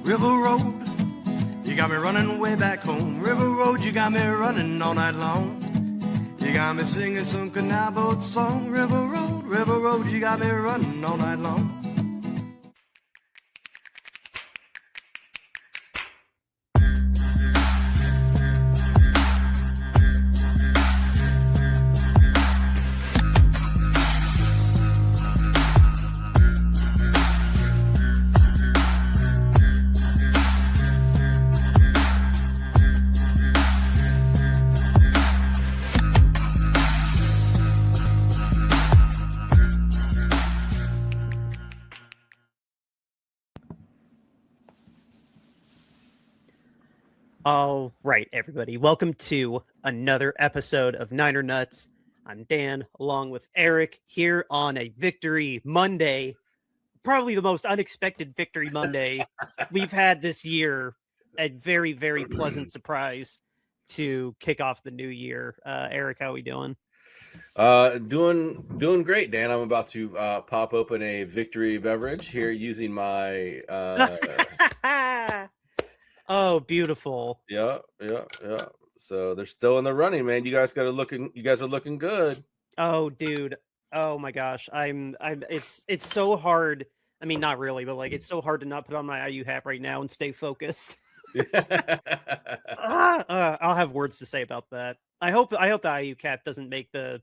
River Road, you got me running way back home. River Road, you got me running all night long. You got me singing some canal boat song. River Road, you got me running all night long. All right, everybody. Welcome to another episode of Niner Nuts. I'm Dan, along with Eric, here on a Victory Monday. Probably the most unexpected Victory Monday we've had this year. A very, very pleasant surprise to kick off the new year. Eric, how are we doing? Doing great, Dan. I'm about to pop open a Victory beverage here using my Oh, beautiful. Yeah. So they're still in the running, man. You guys are looking good. Oh, dude. Oh my gosh. It's so hard. I mean, not really, but like it's so hard to not put on my IU hat right now and stay focused. I'll have words to say about that. I hope the IU cap doesn't make I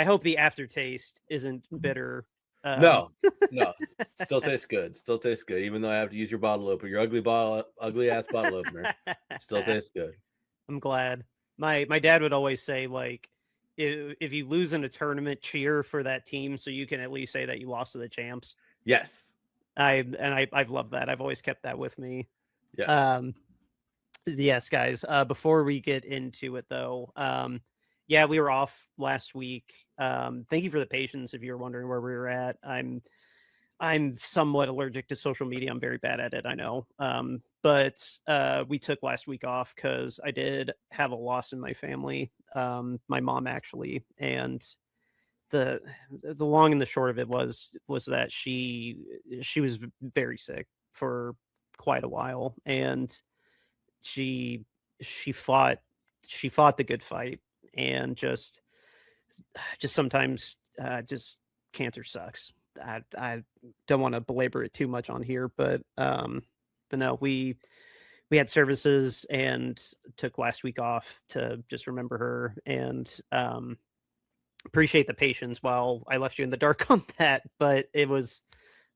hope the aftertaste isn't bitter. No. Still tastes good. Even though I have to use your bottle opener, your ugly ass bottle opener. Still tastes good. I'm glad. My dad would always say, like, if you lose in a tournament, cheer for that team so you can at least say that you lost to the champs. Yes. I've loved that. I've always kept that with me. Yes. Yes, guys. Before we get into it, though, yeah, we were off last week. Thank you for the patience. If you're wondering where we were at, I'm somewhat allergic to social media. I'm very bad at it, I know. But we took last week off because I did have a loss in my family. My mom, actually, and the long and the short of it was that she was very sick for quite a while, and she fought the good fight, and just sometimes just cancer sucks. I don't want to belabor it too much on here, but no, we had services and took last week off to just remember her, and appreciate the patience while I left you in the dark on that. But it was,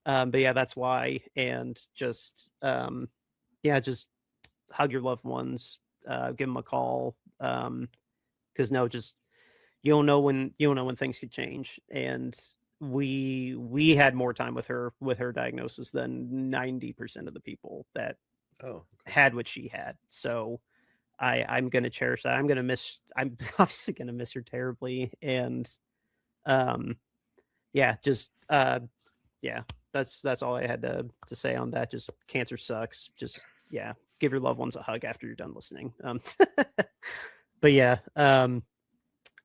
but yeah, that's why. And just just hug your loved ones, give them a call, because just you don't know when things could change. And we had more time with her diagnosis than 90% of the people that had what she had. So I'm going to cherish that. I'm obviously going to miss her terribly. And that's all I had to say on that. Just cancer sucks. Just, give your loved ones a hug after you're done listening. But yeah,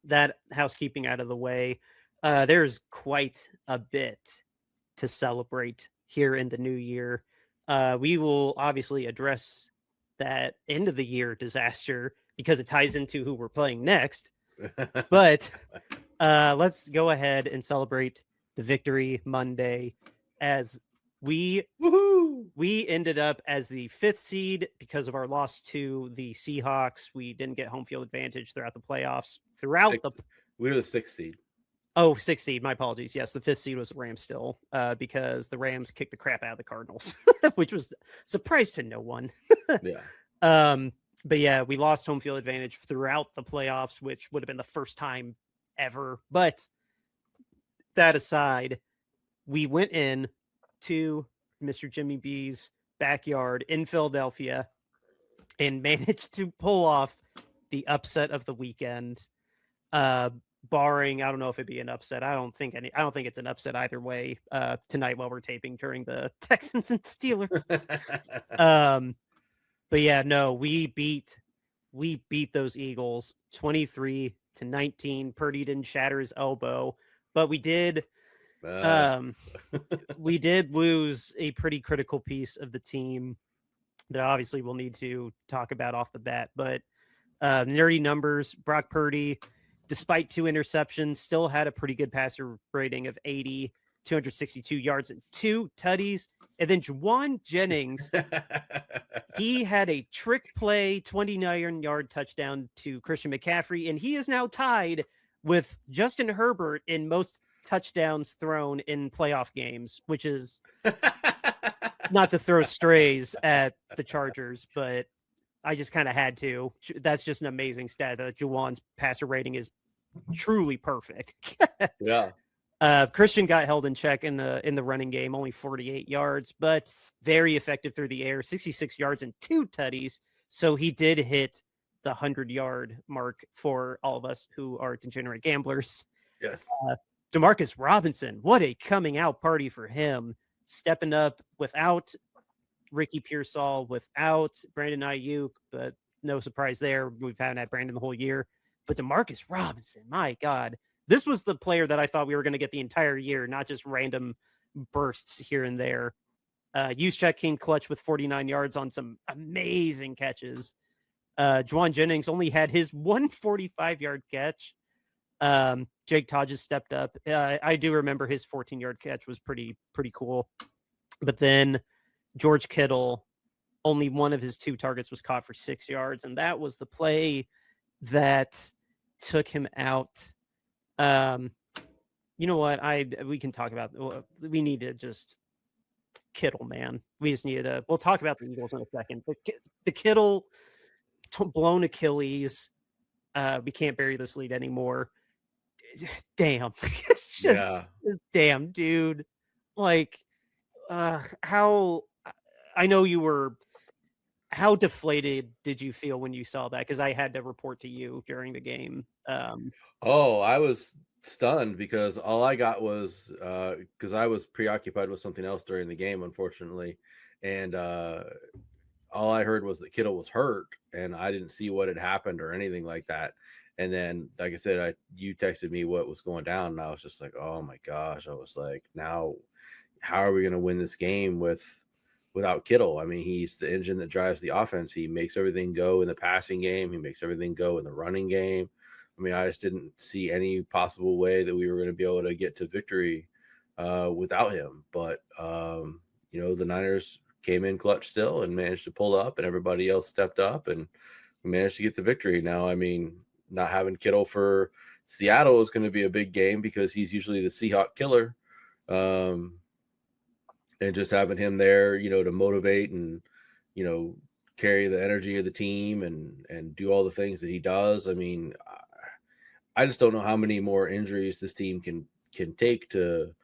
that housekeeping out of the way, there's quite a bit to celebrate here in the new year. We will obviously address that end of the year disaster because it ties into who we're playing next. But let's go ahead and celebrate the Victory Monday as we ended up as the 5th seed because of our loss to the Seahawks. We didn't get home field advantage throughout the playoffs. We were the 6th seed. Oh, 6th seed. My apologies. Yes, the 5th seed was the Rams still, because the Rams kicked the crap out of the Cardinals, which was a surprise to no one. Yeah. But yeah, we lost home field advantage throughout the playoffs, which would have been the first time ever. But that aside, we went in to Mr. Jimmy B's backyard in Philadelphia and managed to pull off the upset of the weekend. Barring, I don't know if it'd be an upset. I don't think it's an upset either way tonight while we're taping during the Texans and Steelers. But yeah, no, we beat those Eagles 23-19. Purdy didn't shatter his elbow, but we did lose a pretty critical piece of the team that obviously we'll need to talk about off the bat. But nerdy numbers, Brock Purdy, despite 2 interceptions, still had a pretty good passer rating of 80, 262 yards and 2 tutties. And then Juwan Jennings, he had a trick play 29-yard touchdown to Christian McCaffrey, and he is now tied with Justin Herbert in most touchdowns thrown in playoff games, which is not to throw strays at the Chargers, but I just kind of had to. That's just an amazing stat that Juwan's passer rating is truly perfect. Yeah. Christian got held in check in the running game, only 48 yards, but very effective through the air, 66 yards and 2 tutties. So he did hit the 100-yard mark for all of us who are degenerate gamblers. Yes. Demarcus Robinson, what a coming out party for him, stepping up without Ricky Pearsall, without Brandon Ayuk, but no surprise there. We've had Brandon the whole year. But Demarcus Robinson, my God, this was the player that I thought we were going to get the entire year, not just random bursts here and there. Juszczyk came clutch with 49 yards on some amazing catches. Juwan Jennings only had his 145-yard catch. Jake Todges stepped up. I do remember his 14-yard catch was pretty cool. But then George Kittle, only one of his 2 targets was caught for 6 yards, and that was the play that took him out. You know what? We can talk about. We need to just Kittle, man. We just need to. We'll talk about the Eagles in a second. But the Kittle blown Achilles. We can't bury this lead anymore. Damn, it's just damn, dude. Like, how I know you were. How deflated did you feel when you saw that? Because I had to report to you during the game. I was stunned because all I got was because I was preoccupied with something else during the game, unfortunately, and all I heard was that Kittle was hurt, and I didn't see what had happened or anything like that. And then, like I said, you texted me what was going down, and I was just like, oh my gosh! I was like, now, how are we going to win this game without Kittle? I mean, he's the engine that drives the offense. He makes everything go in the passing game. He makes everything go in the running game. I mean, I just didn't see any possible way that we were going to be able to get to victory without him. But, the Niners came in clutch still and managed to pull up, and everybody else stepped up, and we managed to get the victory. Now, I mean, not having Kittle for Seattle is going to be a big game because he's usually the Seahawk killer. And just having him there, to motivate and, carry the energy of the team and do all the things that he does. I mean, I just don't know how many more injuries this team can take to,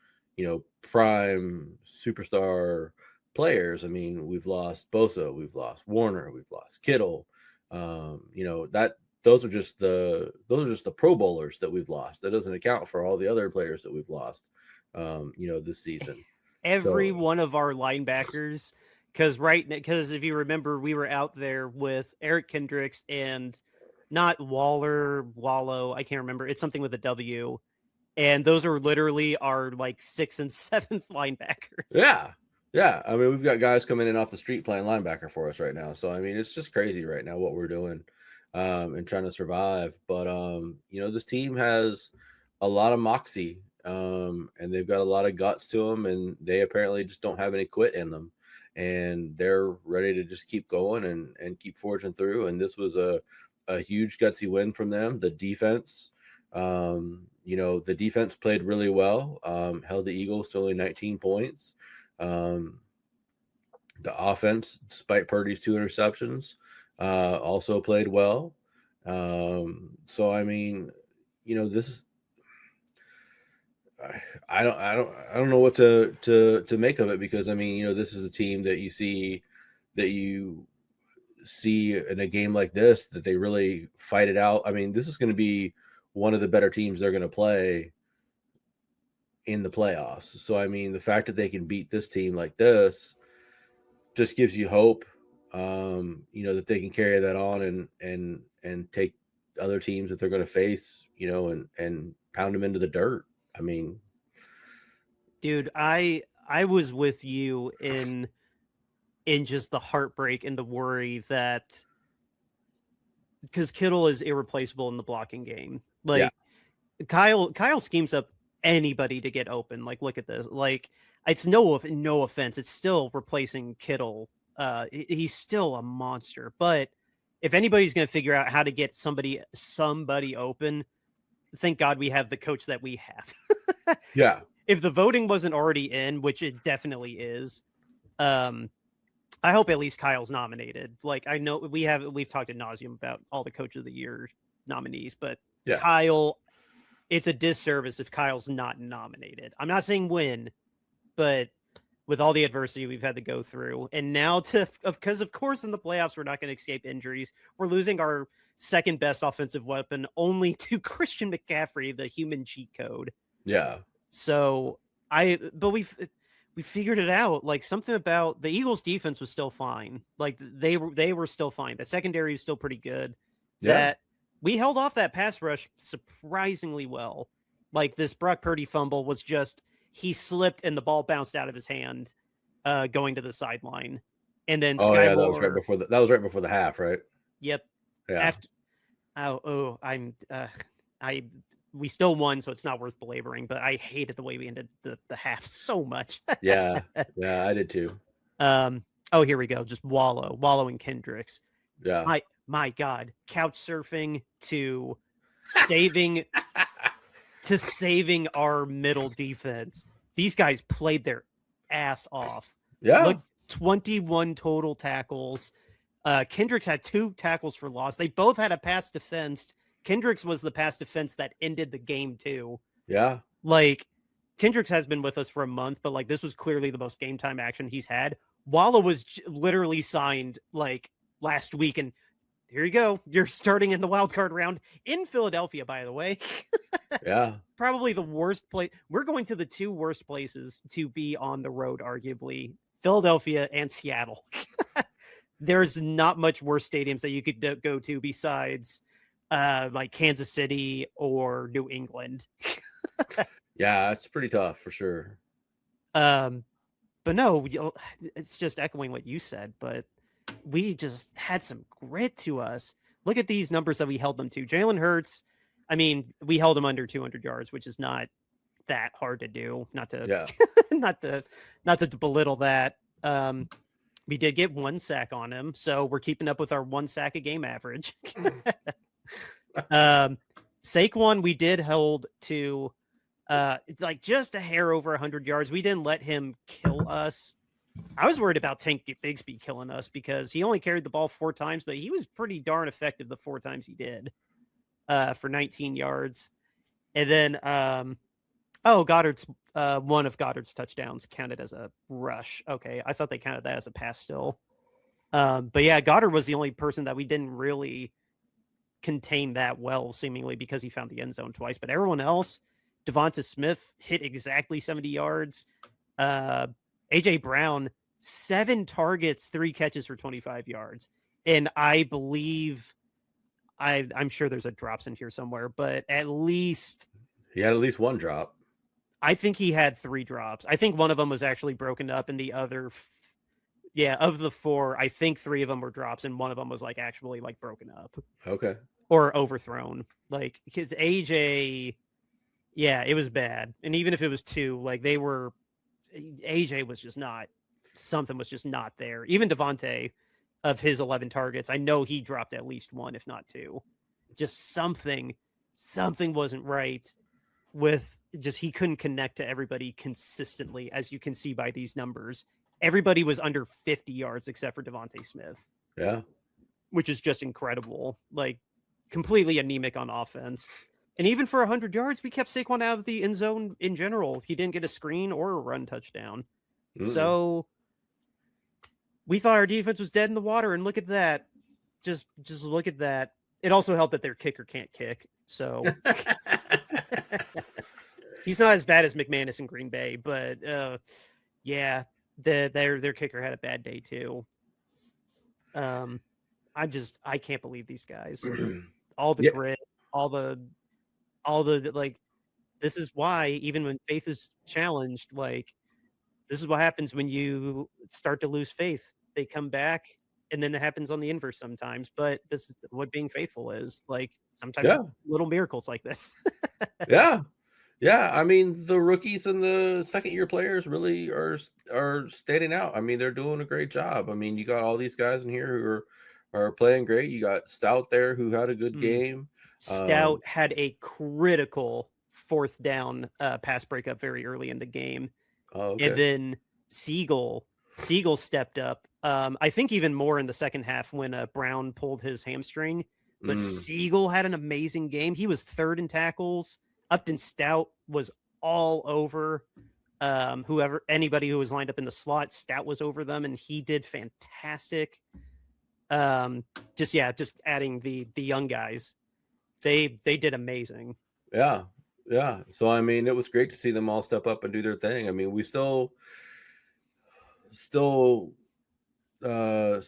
prime superstar players. I mean, we've lost Bosa, we've lost Warner, we've lost Kittle. Those are just the Pro Bowlers that we've lost. That doesn't account for all the other players that we've lost, this season. Every one of our linebackers, because if you remember, we were out there with Eric Kendricks and not Wallow, I can't remember. It's something with a W. And those are literally our 6th and 7th linebackers. Yeah. Yeah. I mean, we've got guys coming in off the street playing linebacker for us right now. So, I mean, it's just crazy right now what we're doing and trying to survive. But, this team has a lot of moxie. And they've got a lot of guts to them, and they apparently just don't have any quit in them, and they're ready to just keep going and keep forging through. And this was a huge gutsy win from them. The defense, the defense played really well, held the Eagles to only 19 points. The offense, despite Purdy's 2 interceptions, also played well. So, I mean, this is, I don't know what to make of it, because I mean, this is a team that you see in a game like this, that they really fight it out. I mean, this is going to be one of the better teams they're going to play in the playoffs. So, I mean, the fact that they can beat this team like this just gives you hope, that they can carry that on and take other teams that they're going to face, and pound them into the dirt. I mean, dude, I was with you in in just the heartbreak and the worry that because Kittle is irreplaceable in the blocking game. Like Kyle schemes up anybody to get open. Like, look at this. Like, it's no offense. It's still replacing Kittle. He's still a monster. But if anybody's going to figure out how to get somebody open, thank God we have the coach that we have. Yeah. If the voting wasn't already in, which it definitely is, I hope at least Kyle's nominated. Like, I know we've talked ad nauseum about all the Coach of the Year nominees, but Kyle, it's a disservice if Kyle's not nominated. I'm not saying win, but with all the adversity we've had to go through, and now because of course in the playoffs we're not going to escape injuries. We're losing our second best offensive weapon only to Christian McCaffrey, the human cheat code. Yeah. So we figured it out. Like, something about the Eagles defense was still fine. Like, they were still fine. The secondary is still pretty good. Yeah. That we held off that pass rush surprisingly well. Like, this Brock Purdy fumble was just, he slipped and the ball bounced out of his hand going to the sideline. And then that was right before the half, right? Yep. Yeah. We still won, so it's not worth belaboring, but I hated the way we ended the half so much. Yeah, I did too. Here we go. Just Wallow and Kendricks. Yeah. My God, couch surfing to saving our middle defense. These guys played their ass off. Yeah. Look, 21 total tackles. Kendricks had 2 tackles for loss. They both had a pass defense. Kendricks was the pass defense that ended the game too. Yeah. Like, Kendricks has been with us for a month, but like, this was clearly the most game time action he's had. Wallow was literally signed like last week, and here you go. You're starting in the wild card round in Philadelphia, by the way. Yeah. Probably the worst place. We're going to the 2 worst places to be on the road, arguably, Philadelphia and Seattle. There's not much worse stadiums that you could go to besides like Kansas City or New England. Yeah, it's pretty tough for sure. But no, it's just echoing what you said, but we just had some grit to us. Look at these numbers that we held them to. Jalen Hurts, I mean, we held him under 200 yards, which is not that hard to do. Not to not to belittle that. We did get 1 sack on him, so we're keeping up with our 1 sack a game average. Saquon, we did hold to like just a hair over 100 yards. We didn't let him kill us. I was worried about Tank Bigsby killing us because he only carried the ball 4 times, but he was pretty darn effective the 4 times he did for 19 yards. And then, Goddard's one of Goddard's touchdowns counted as a rush. Okay, I thought they counted that as a pass still. But yeah, Goddard was the only person that we didn't really contain that well, seemingly because he found the end zone twice. But everyone else, Devonta Smith hit exactly 70 yards. AJ Brown, 7 targets, 3 catches for 25 yards. And I believe, I'm sure there's a drops in here somewhere, but at least he had at least 1 drop. I think he had 3 drops. I think one of them was actually broken up, and the other, of the 4, I think 3 of them were drops, and one of them was like actually like broken up. Okay. Or overthrown. Like, because AJ, it was bad. And even if it was 2, like AJ was just not, something was just not there. Even Devontae, of his 11 targets, I know he dropped at least 1, if not 2. Just something wasn't right with just, he couldn't connect to everybody consistently, as you can see by these numbers. Everybody was under 50 yards except for Devontae Smith. Yeah. Which is just incredible. Like, completely anemic on offense. And even for 100 yards, we kept Saquon out of the end zone in general. He didn't get a screen or a run touchdown. So we thought our defense was dead in the water, and look at that. Just look at that. It also helped that their kicker can't kick. So he's not as bad as McManus in Green Bay, but their kicker had a bad day too. I can't believe these guys. All the grit, all the like, this is why even when faith is challenged, like, this is what happens when you start to lose faith. they come back, and then it happens on the inverse sometimes. But this is what being faithful is. Like sometimes little miracles like this. Yeah. Yeah, I mean the rookies and the second-year players really are standing out. I mean, they're doing a great job. I mean, you got all these guys in here who are playing great. You got Stout there who had a good game. Stout had a critical 4th down pass breakup very early in the game. Oh, okay. And then Siegel stepped up. I think even more in the second half when Brown pulled his hamstring. But Siegel had an amazing game. He was 3rd in tackles. Upton Stout was all over anybody who was lined up in the slot. Stout was over them, and he did fantastic. Just adding the young guys, they did amazing. Yeah. So I mean, it was great to see them all step up and do their thing. I mean, we still not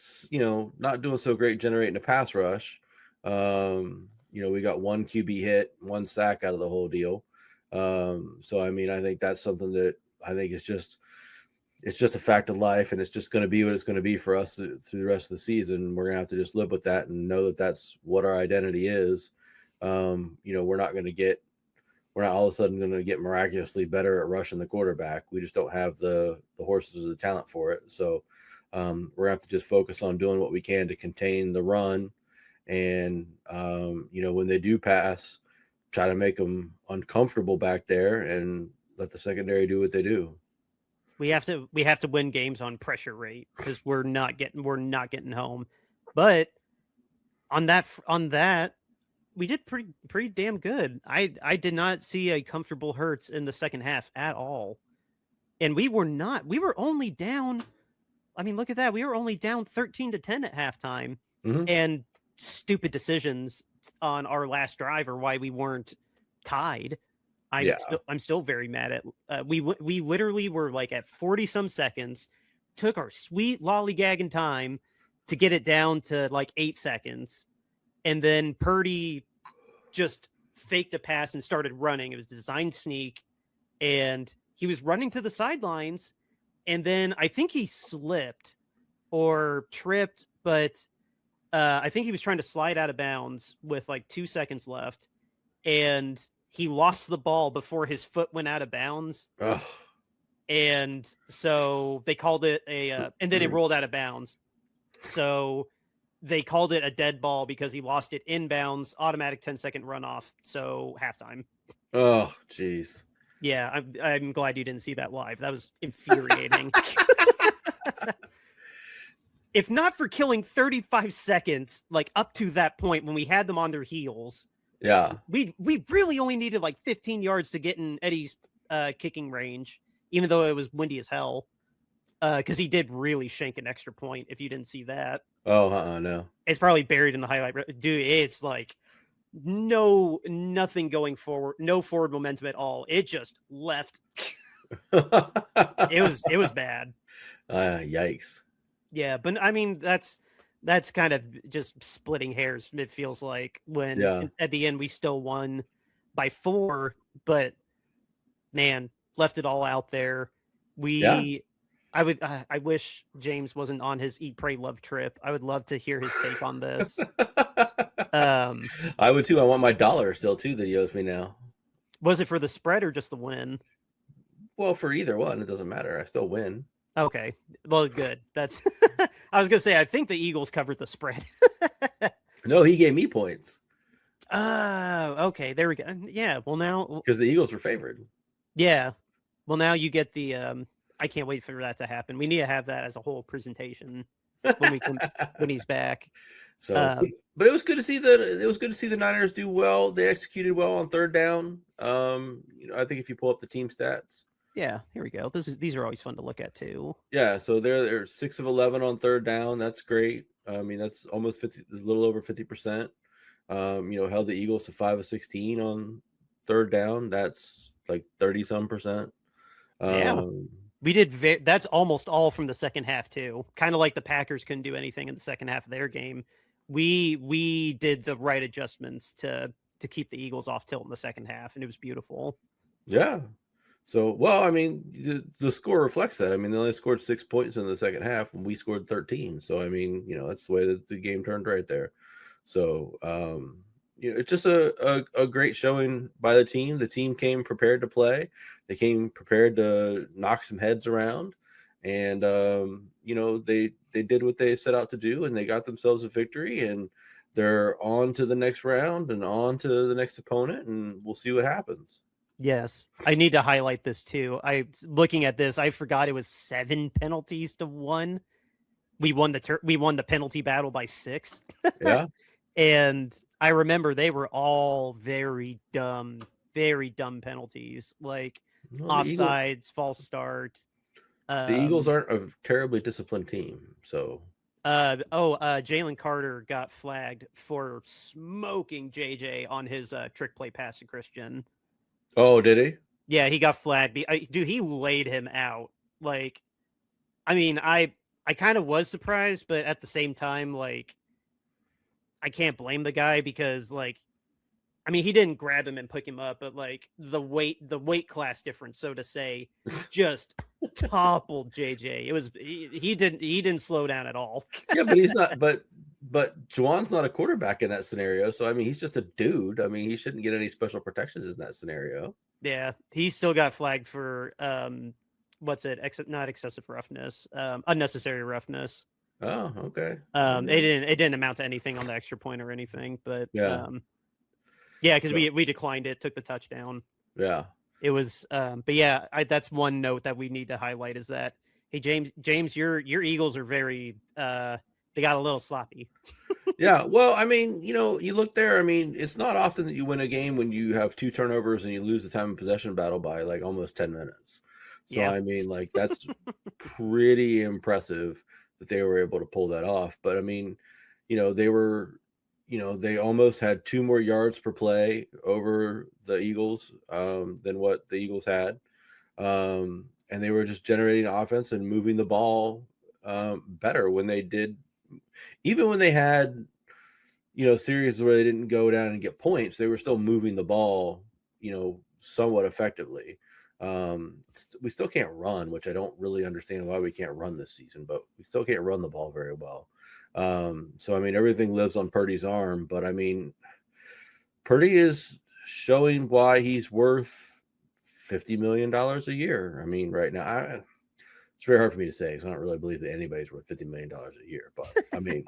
doing so great generating a pass rush. We got 1 QB hit, 1 sack out of the whole deal. So I mean, I think that's something that I think it's just a fact of life, and it's just going to be what it's going to be for us through the rest of the season. We're going to have to just live with that and know that that's what our identity is. We're not all of a sudden going to get miraculously better at rushing the quarterback. We just don't have the horses or the talent for it. So we're going to have to just focus on doing what we can to contain the run. And, when they do pass, try to make them uncomfortable back there and let the secondary do what they do. We have to win games on pressure rate because we're not getting home. But on that, we did pretty damn good. I did not see a comfortable Hurts in the second half at all. And we were only down. I mean, look at that. We were only down 13-10 at halftime. And stupid decisions on our last drive are why we weren't tied. I'm still very mad at we literally were like at 40 some seconds, took our sweet lollygagging time to get it down to like 8 seconds, and then Purdy just faked a pass and started running. It was designed sneak, and he was running to the sidelines, and then I think he slipped or tripped, but I think he was trying to slide out of bounds with like 2 seconds left, and he lost the ball before his foot went out of bounds. Ugh. And so they called it and then it rolled out of bounds. So they called it a dead ball because he lost it inbounds, automatic 10-second runoff. So halftime. Oh, geez. Yeah, I'm glad you didn't see that live. That was infuriating. If not for killing 35 seconds, like up to that point when we had them on their heels, we really only needed like 15 yards to get in Eddie's kicking range, even though it was windy as hell. Because he did really shank an extra point. If you didn't see that, no, it's probably buried in the highlight. Dude, it's like nothing going forward, no forward momentum at all. It just left. It was bad. Yikes. Yeah, but I mean that's kind of just splitting hairs. It feels like when at the end we still won by 4, but man, left it all out there. I wish James wasn't on his Eat, Pray, Love trip. I would love to hear his take on this. I would too. I want my $1 still too that he owes me now. Was it for the spread or just the win? Well, for either one, it doesn't matter. I still win. Okay. Well, good. That's I was gonna say I think the Eagles covered the spread. No, he gave me points. Okay. There we go. Yeah. Well, now because the Eagles were favored. Yeah. Well, now you get the. I can't wait for that to happen. We need to have that as a whole presentation when he's back. So, but it was good to see the Niners do well. They executed well on 3rd down. I think if you pull up the team stats. Yeah, here we go. These are always fun to look at too. Yeah, so they're 6 of 11 on 3rd down. That's great. I mean, that's almost 50, a little over 50%. Held the Eagles to 5 of 16 on 3rd down. That's like 30-some%. We did. That's almost all from the second half too. Kind of like the Packers couldn't do anything in the second half of their game. We did the right adjustments to keep the Eagles off tilt in the second half, and it was beautiful. Yeah. So, well, I mean, the score reflects that. I mean, they only scored 6 points in the second half, and we scored 13. So, I mean, that's the way that the game turned right there. So, it's just a great showing by the team. The team came prepared to play. They came prepared to knock some heads around, and they did what they set out to do, and they got themselves a victory, and they're on to the next round and on to the next opponent, and we'll see what happens. Yes, I need to highlight this too. Looking at this, I forgot it was 7 penalties to 1. We won the penalty battle by 6. Yeah. And I remember they were all very dumb penalties, like offsides, false start. The Eagles aren't a terribly disciplined team, so. Jalen Carter got flagged for smoking JJ on his trick play pass to Christian. Oh, did he? Yeah, he got flagged. Dude, he laid him out. Like, I mean, I kind of was surprised, but at the same time, like, I can't blame the guy because, like, I mean, he didn't grab him and pick him up, but like the weight class difference, so to say, just toppled JJ. It was he didn't slow down at all. Yeah, but he's not. But Juwan's not a quarterback in that scenario. So I mean, he's just a dude. I mean, he shouldn't get any special protections in that scenario. Yeah, he still got flagged for not excessive roughness, unnecessary roughness. Oh, okay. It didn't amount to anything on the extra point or anything, but yeah. Yeah, because we declined it, took the touchdown. Yeah. It was, but yeah, that's one note that we need to highlight is that, hey, James, your Eagles are very, they got a little sloppy. Yeah, well, I mean, you look there. I mean, it's not often that you win a game when you have 2 turnovers and you lose the time of possession battle by like almost 10 minutes. So, yeah. I mean, like that's pretty impressive that they were able to pull that off. But I mean, they were. They almost had 2 more yards per play over the Eagles than what the Eagles had. And they were just generating offense and moving the ball better when they did. Even when they had, series where they didn't go down and get points, they were still moving the ball, somewhat effectively. We still can't run, which I don't really understand why we can't run this season, but we still can't run the ball very well. So, I mean, everything lives on Purdy's arm, but I mean, Purdy is showing why he's worth $50 million a year. I mean, right now, it's very hard for me to say because I don't really believe that anybody's worth $50 million a year, but I mean,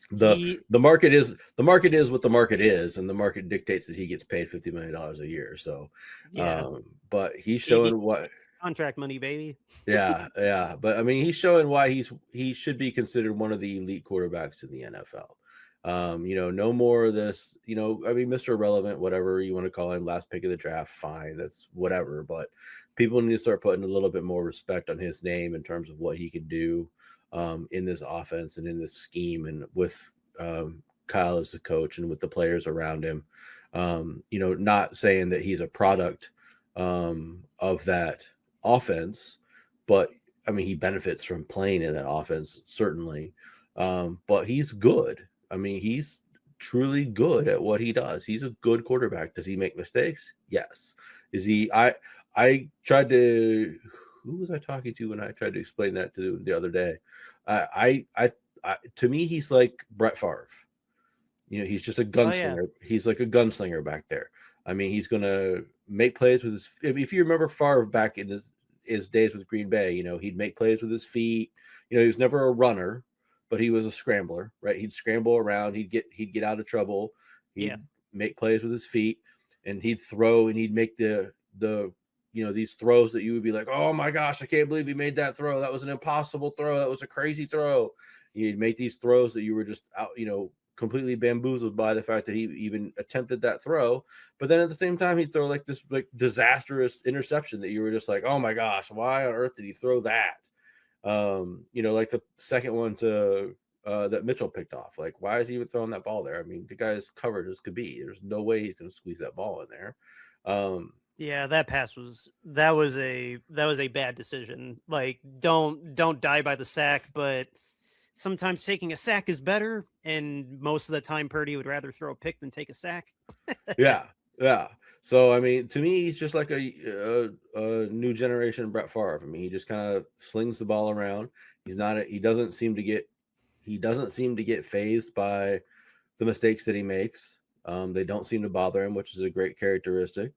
the market is what the market is, and the market dictates that he gets paid $50 million a year. So, yeah. But he's showing what contract money, baby. Yeah. But I mean, he's showing why he should be considered one of the elite quarterbacks in the NFL. No more of this, I mean, Mr. Irrelevant, whatever you want to call him, last pick of the draft, fine, that's whatever. But people need to start putting a little bit more respect on his name in terms of what he can do in this offense and in this scheme, and with Kyle as the coach and with the players around him. Not saying that he's a product of that offense, but I mean, he benefits from playing in that offense, certainly. But he's good. I mean, he's truly good at what he does. He's a good quarterback. Does he make mistakes? Yes. Is he? I tried to. Who was I talking to when I tried to explain that to the other day? To me, he's like Brett Favre. He's just a gunslinger. Oh, yeah. He's like a gunslinger back there. I mean, he's going to make plays with his. If you remember Favre back in his days with Green Bay, he'd make plays with his feet. He was never a runner, but he was a scrambler, right? He'd scramble around. He'd get out of trouble. He'd make plays with his feet, and he'd throw, and he'd make the these throws that you would be like, oh my gosh, I can't believe he made that throw. That was an impossible throw. That was a crazy throw. He'd make these throws that you were just out, completely bamboozled by the fact that he even attempted that throw. But then at the same time, he'd throw like this like disastrous interception that you were just like, oh my gosh, why on earth did he throw that? Like the second one to that Mitchell picked off. Like, why is he even throwing that ball there? I mean, the guy is covered as could be. There's no way he's going to squeeze that ball in there. Yeah, that pass was a bad decision. Like, don't die by the sack, but sometimes taking a sack is better, and most of the time Purdy would rather throw a pick than take a sack. Yeah. So I mean, to me, he's just like a new generation Brett Favre. I mean, he just kind of slings the ball around. He doesn't seem to get phased by the mistakes that he makes. They don't seem to bother him, which is a great characteristic.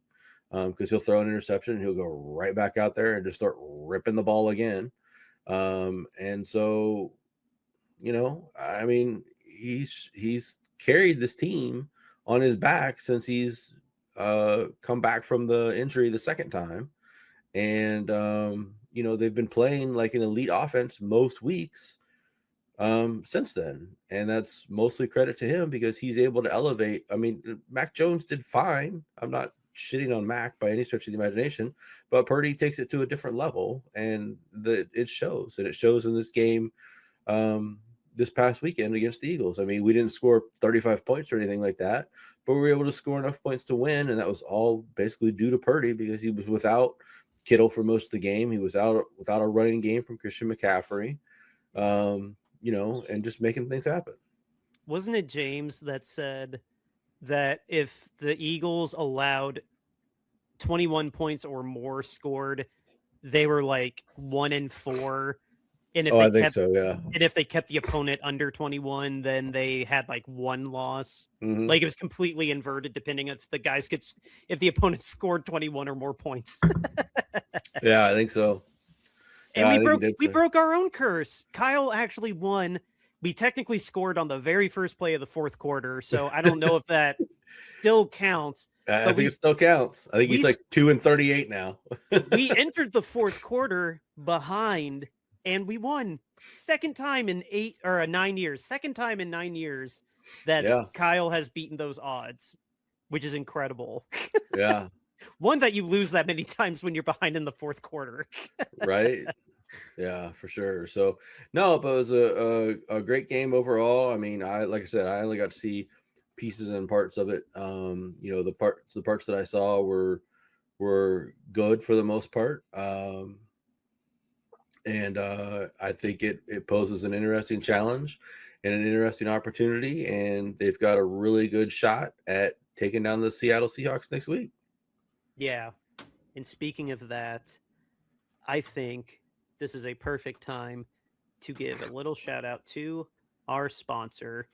Because he'll throw an interception and he'll go right back out there and just start ripping the ball again. And so, I mean, he's carried this team on his back since he's come back from the injury the second time. And, they've been playing like an elite offense most weeks since then. And that's mostly credit to him because he's able to elevate. I mean, Mac Jones did fine. I'm not shitting on Mac by any stretch of the imagination, but Purdy takes it to a different level, and it shows. And it shows in this game this past weekend against the Eagles. I mean, we didn't score 35 points or anything like that, but we were able to score enough points to win, and that was all basically due to Purdy because he was without Kittle for most of the game. He was out without a running game from Christian McCaffrey, and just making things happen. Wasn't it James that said that if the Eagles allowed 21 points or more scored, they were like 1-4? And if I think so, yeah. And if they kept the opponent under 21, then they had like one loss. Mm-hmm. Like it was completely inverted depending if the opponent scored 21 or more points. Yeah, I think so. And we broke our own curse. Kyle actually won. We technically scored on the very first play of the fourth quarter, so I don't know if that still counts. I think it still counts. I think he's like 2-38 now. We entered the fourth quarter behind, and we won. Second time in 9 years. Second time in 9 years that Kyle has beaten those odds, which is incredible. Yeah. One that you lose that many times when you're behind in the fourth quarter. Right. Yeah, for sure. So no, but it was a great game overall. I mean, like I said, I only got to see pieces and parts of it. The parts that I saw were good for the most part. And I think it poses an interesting challenge and an interesting opportunity, and they've got a really good shot at taking down the Seattle Seahawks next week. Yeah. And speaking of that, I think this is a perfect time to give a little shout out to our sponsor,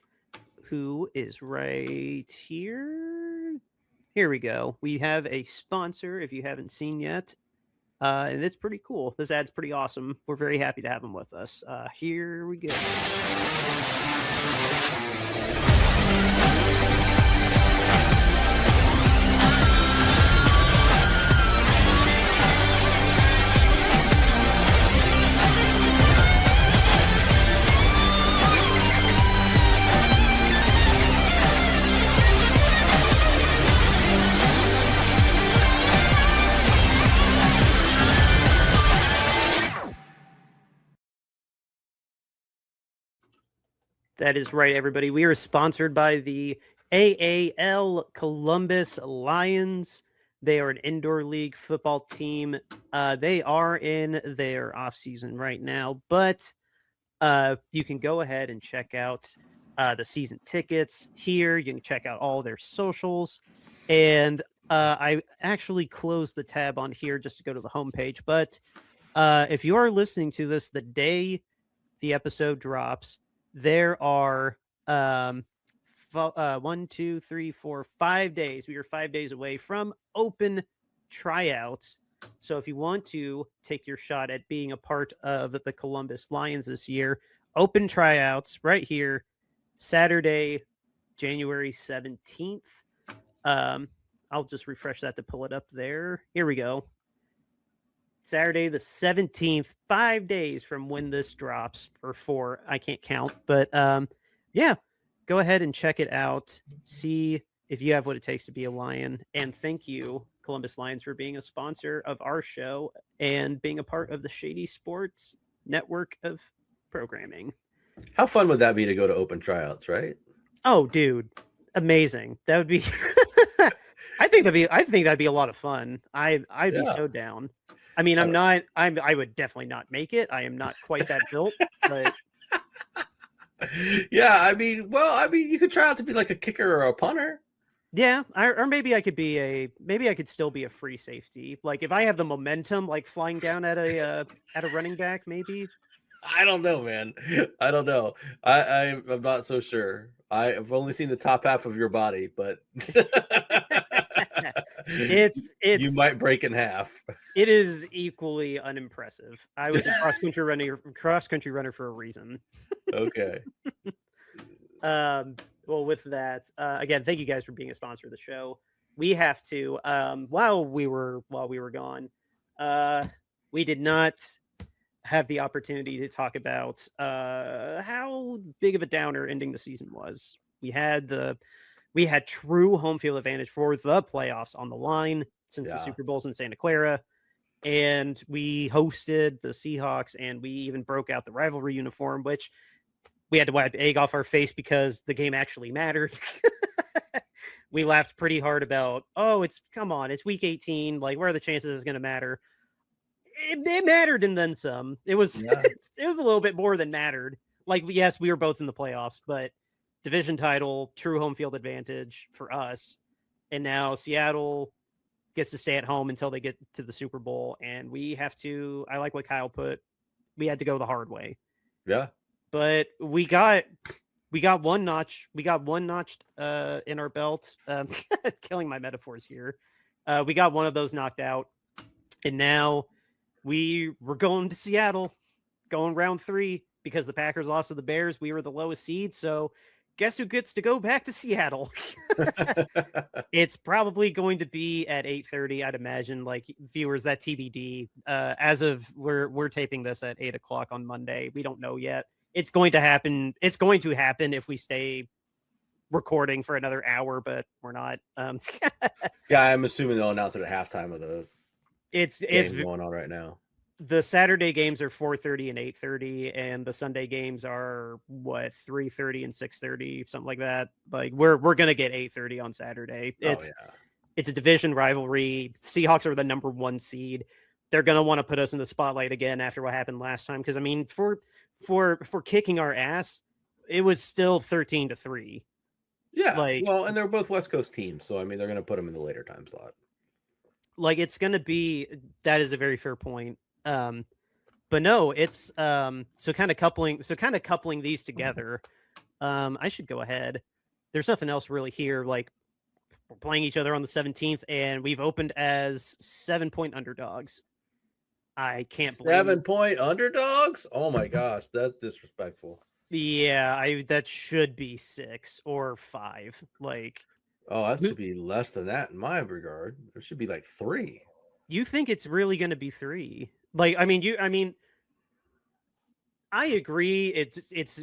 who is right here. Here we go. We have a sponsor, if you haven't seen yet. And it's pretty cool. This ad's pretty awesome. We're very happy to have him with us. Here we go. That is right, everybody. We are sponsored by the AAL Columbus Lions. They are an indoor league football team. They are in their off season right now, but you can go ahead and check out the season tickets here. You can check out all their socials. And I actually closed the tab on here just to go to the homepage. But if you are listening to this the day the episode drops, there are 5 days. We are 5 days away from open tryouts. So if you want to take your shot at being a part of the Columbus Lions this year, open tryouts right here, Saturday, January 17th. I'll just refresh that to pull it up there. Here we go. Saturday the 17th, 5 days from when this drops, or 4, I can't count. But yeah, go ahead and check it out. See if you have what it takes to be a Lion. And thank you, Columbus Lions, for being a sponsor of our show and being a part of the Shady Sports Network of programming. How fun would that be to go to open tryouts, right? Oh, dude, amazing. That would be I think that'd be a lot of fun. I'd be so down. I mean, I would definitely not make it. I am not quite that built, but yeah, I mean, you could try out to be like a kicker or a punter. Yeah, or maybe I could still be a free safety. Like if I have the momentum, like flying down at a running back, maybe. I don't know, man. I don't know. I'm not so sure. I've only seen the top half of your body, but It's you it's might break in half. it is equally unimpressive. I was a cross country runner for a reason. Okay. Well, with that, again, thank you guys for being a sponsor of the show. We have to, while we were gone, we did not have the opportunity to talk about how big of a downer ending the season was. We had true home field advantage for the playoffs on the line since the Yeah. Super Bowl's in Santa Clara. And we hosted the Seahawks, and we even broke out the rivalry uniform, which we had to wipe egg off our face because the game actually mattered. We laughed pretty hard about, oh, it's week 18. Like, where are the chances it's going to matter? It mattered and then some. It was Yeah. it was a little bit more than mattered. Like, yes, we were both in the playoffs, but division title, true home field advantage for us. And now Seattle gets to stay at home until they get to the Super Bowl. And we have to, I like what Kyle put, we had to go the hard way. Yeah. But we got one notch in our belt. Killing my metaphors here. We got one of those knocked out. And now we're going to Seattle, going round 3 because the Packers lost to the Bears. We were the lowest seed, so guess who gets to go back to Seattle? It's probably going to be at 8:30, I'd imagine. Like, viewers, that TBD. As of we're taping this at 8:00 on Monday. We don't know yet. It's going to happen. It's going to happen if we stay recording for another hour, but we're not. Yeah, I'm assuming they'll announce it at halftime of the it's game going on right now. The Saturday games are 4:30 and 8:30, and the Sunday games are what 3:30 and 6:30, something like that. Like we're gonna get 8:30 on Saturday. It's a division rivalry. Seahawks are the number 1 seed. They're gonna want to put us in the spotlight again after what happened last time. Because I mean, for kicking our ass, it was still 13-3. Yeah, like well, and they're both West Coast teams, so I mean, they're going to put them in the later time slot. Like it's gonna be. That is a very fair point. But no, it's so kind of coupling these together. I should go ahead. There's nothing else really here. Like we're playing each other on the 17th, and we've opened as 7-point underdogs. I can't believe 7-point underdogs. Oh my gosh, that's disrespectful. Yeah, that should be 6 or 5. Like, oh, that should be less than that in my regard. It should be like 3. You think it's really going to be 3? Like, I mean, I agree.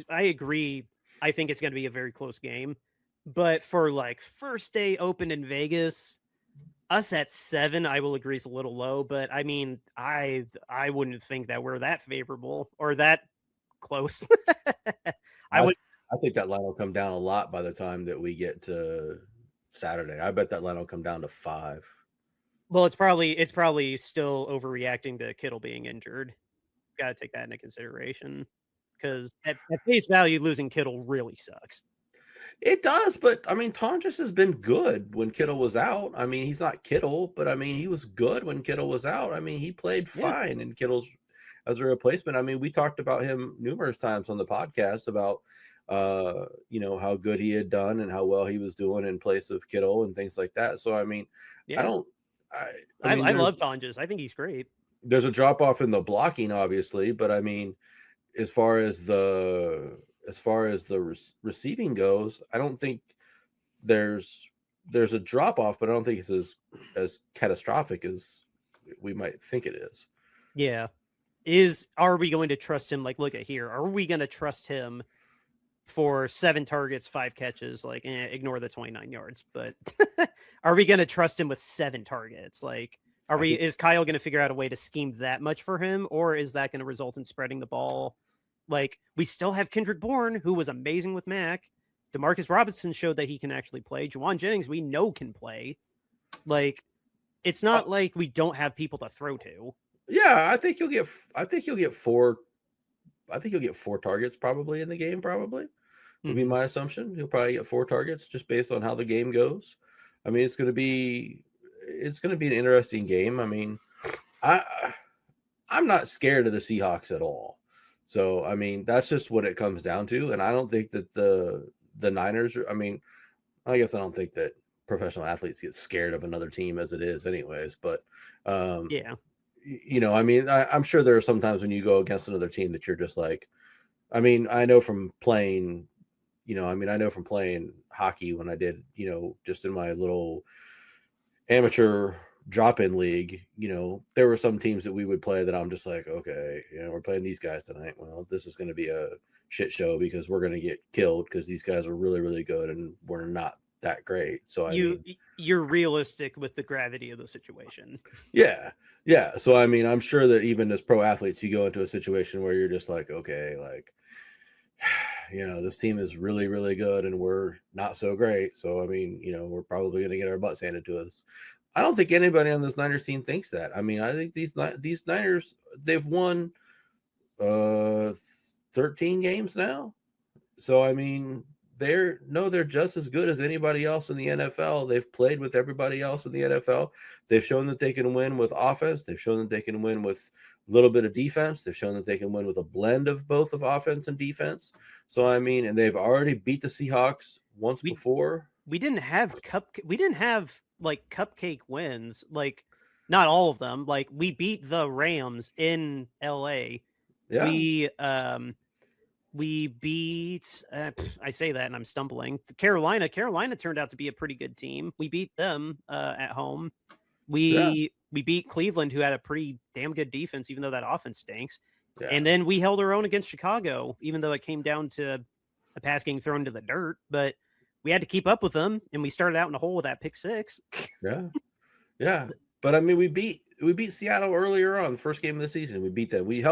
I agree. I think it's going to be a very close game. But for like first day open in Vegas, us at 7, I will agree is a little low. But I mean, I wouldn't think that we're that favorable or that close. I think that line will come down a lot by the time that we get to Saturday. I bet that line will come down to 5. Well, it's probably still overreacting to Kittle being injured. Got to take that into consideration because at face value, losing Kittle really sucks. It does, but I mean, Tonjes has been good when Kittle was out. I mean, he's not Kittle, but I mean, he was good when Kittle was out. I mean, he played fine in Kittle's as a replacement. I mean, we talked about him numerous times on the podcast about how good he had done and how well he was doing in place of Kittle and things like that. So I mean, I love Tonjes. I think he's great. There's a drop off in the blocking, obviously, but I mean, as far as the receiving goes, I don't think there's a drop off, but I don't think it's as catastrophic as we might think it is. Yeah. Are we going to trust him? Like, look at here. Are we going to trust him for 7 targets, 5 catches? Like, ignore the 29 yards, but are we going to trust him with 7 targets? Like, is Kyle going to figure out a way to scheme that much for him, or is that going to result in spreading the ball? Like, we still have Kendrick Bourne, who was amazing with Mac. Demarcus Robinson showed that he can actually play. Juwan Jennings, we know can play. Like, it's not like we don't have people to throw to. Yeah, I think you'll get 4. I think you'll get 4 targets probably in the game. Probably would be my assumption. He'll probably get 4 targets just based on how the game goes. I mean, it's going to be an interesting game. I mean, I'm not scared of the Seahawks at all. So, I mean, that's just what it comes down to. And I don't think that the Niners are, I mean, I guess I don't think that professional athletes get scared of another team as it is anyways. But, Yeah. you know, I mean, I'm sure there are some times when you go against another team that you're just like, I mean, I know from playing hockey when I did, you know, just in my little amateur drop-in league, you know, there were some teams that we would play that I'm just like, okay, you know, we're playing these guys tonight. Well, this is going to be a shit show because we're going to get killed because these guys are really, really good and we're not that great. So I mean, you're realistic with the gravity of the situation. yeah. So I mean, I'm sure that even as pro athletes, you go into a situation where you're just like, okay, like, you know, this team is really, really good and we're not so great. So, I mean, you know, we're probably going to get our butts handed to us. I don't think anybody on this Niners team thinks that. I mean, I think these Niners, they've won 13 games now. So, I mean, they're just as good as anybody else in the NFL. They've played with everybody else in the NFL. They've shown that they can win with offense. They've shown that they can win with a little bit of defense. They've shown that they can win with a blend of both of offense and defense. So, I mean, and they've already beat the Seahawks once before. We didn't have like cupcake wins, like not all of them. Like we beat the Rams in LA. Yeah. We beat I say that and I'm stumbling. Carolina turned out to be a pretty good team. We beat them at home. We beat Cleveland, who had a pretty damn good defense, even though that offense stinks. Yeah. And then we held our own against Chicago, even though it came down to a pass getting thrown to the dirt. But we had to keep up with them, and we started out in a hole with that pick six. Yeah. But I mean, we beat Seattle earlier on, first game of the season. We beat them. We've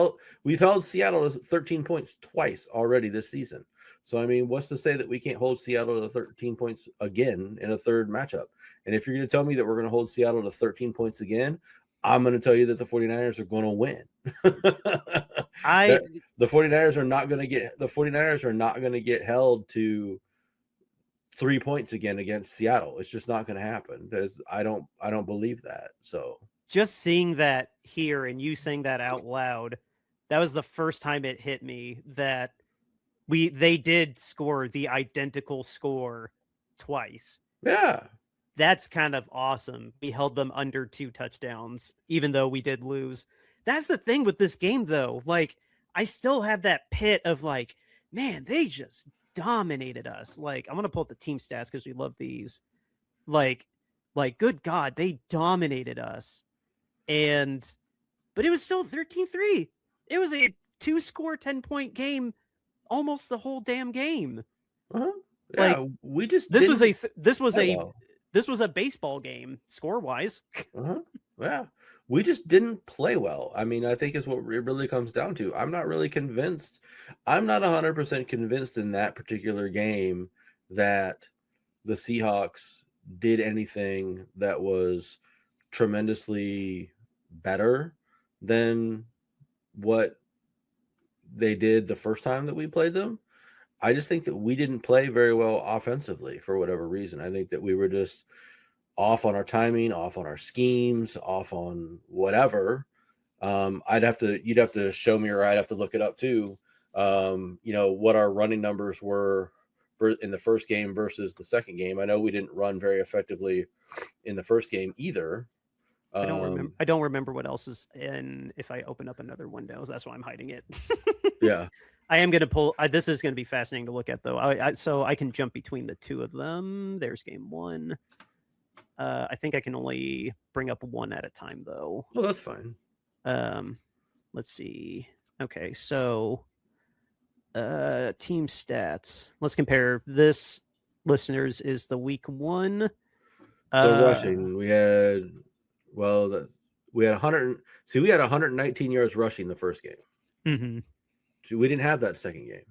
held Seattle to 13 points twice already this season. So I mean, what's to say that we can't hold Seattle to 13 points again in a third matchup? And if you're going to tell me that we're going to hold Seattle to 13 points again, I'm going to tell you that the 49ers are going to win. The 49ers are not going to get held to 3 points again against Seattle. It's just not going to happen. I don't believe that. So just seeing that here and you saying that out loud, that was the first time it hit me that they did score the identical score twice. Yeah. That's kind of awesome. We held them under 2 touchdowns, even though we did lose. That's the thing with this game, though. Like, I still have that pit of like, man, they just dominated us. Like, I'm going to pull up the team stats because we love these. Like, good God, they dominated us. But it was still 13-3. It was a 2-score, 10-point game almost the whole damn game. Uh-huh. Yeah, like, we just this was a baseball game score wise. Uh-huh. Yeah, we just didn't play well. I mean, I think is what it really comes down to. I'm not really convinced. I'm not 100% convinced in that particular game that the Seahawks did anything that was tremendously better than what they did the first time that we played them. I just think that we didn't play very well offensively for whatever reason. I think that we were just off on our timing, off on our schemes, off on whatever. You'd have to show me, or I'd have to look it up too. What our running numbers were in the first game versus the second game. I know we didn't run very effectively in the first game either. I don't remember what else is in. If I open up another window, that's why I'm hiding it. Yeah. I am going to pull. This is going to be fascinating to look at, though. So I can jump between the two of them. There's game one. I think I can only bring up one at a time, though. Well, that's fine. Let's see. Okay, so team stats. Let's compare this. Listeners, is the week one. So rushing, we had 100. See, we had 119 yards rushing the first game. Mm-hmm. We didn't have that second game.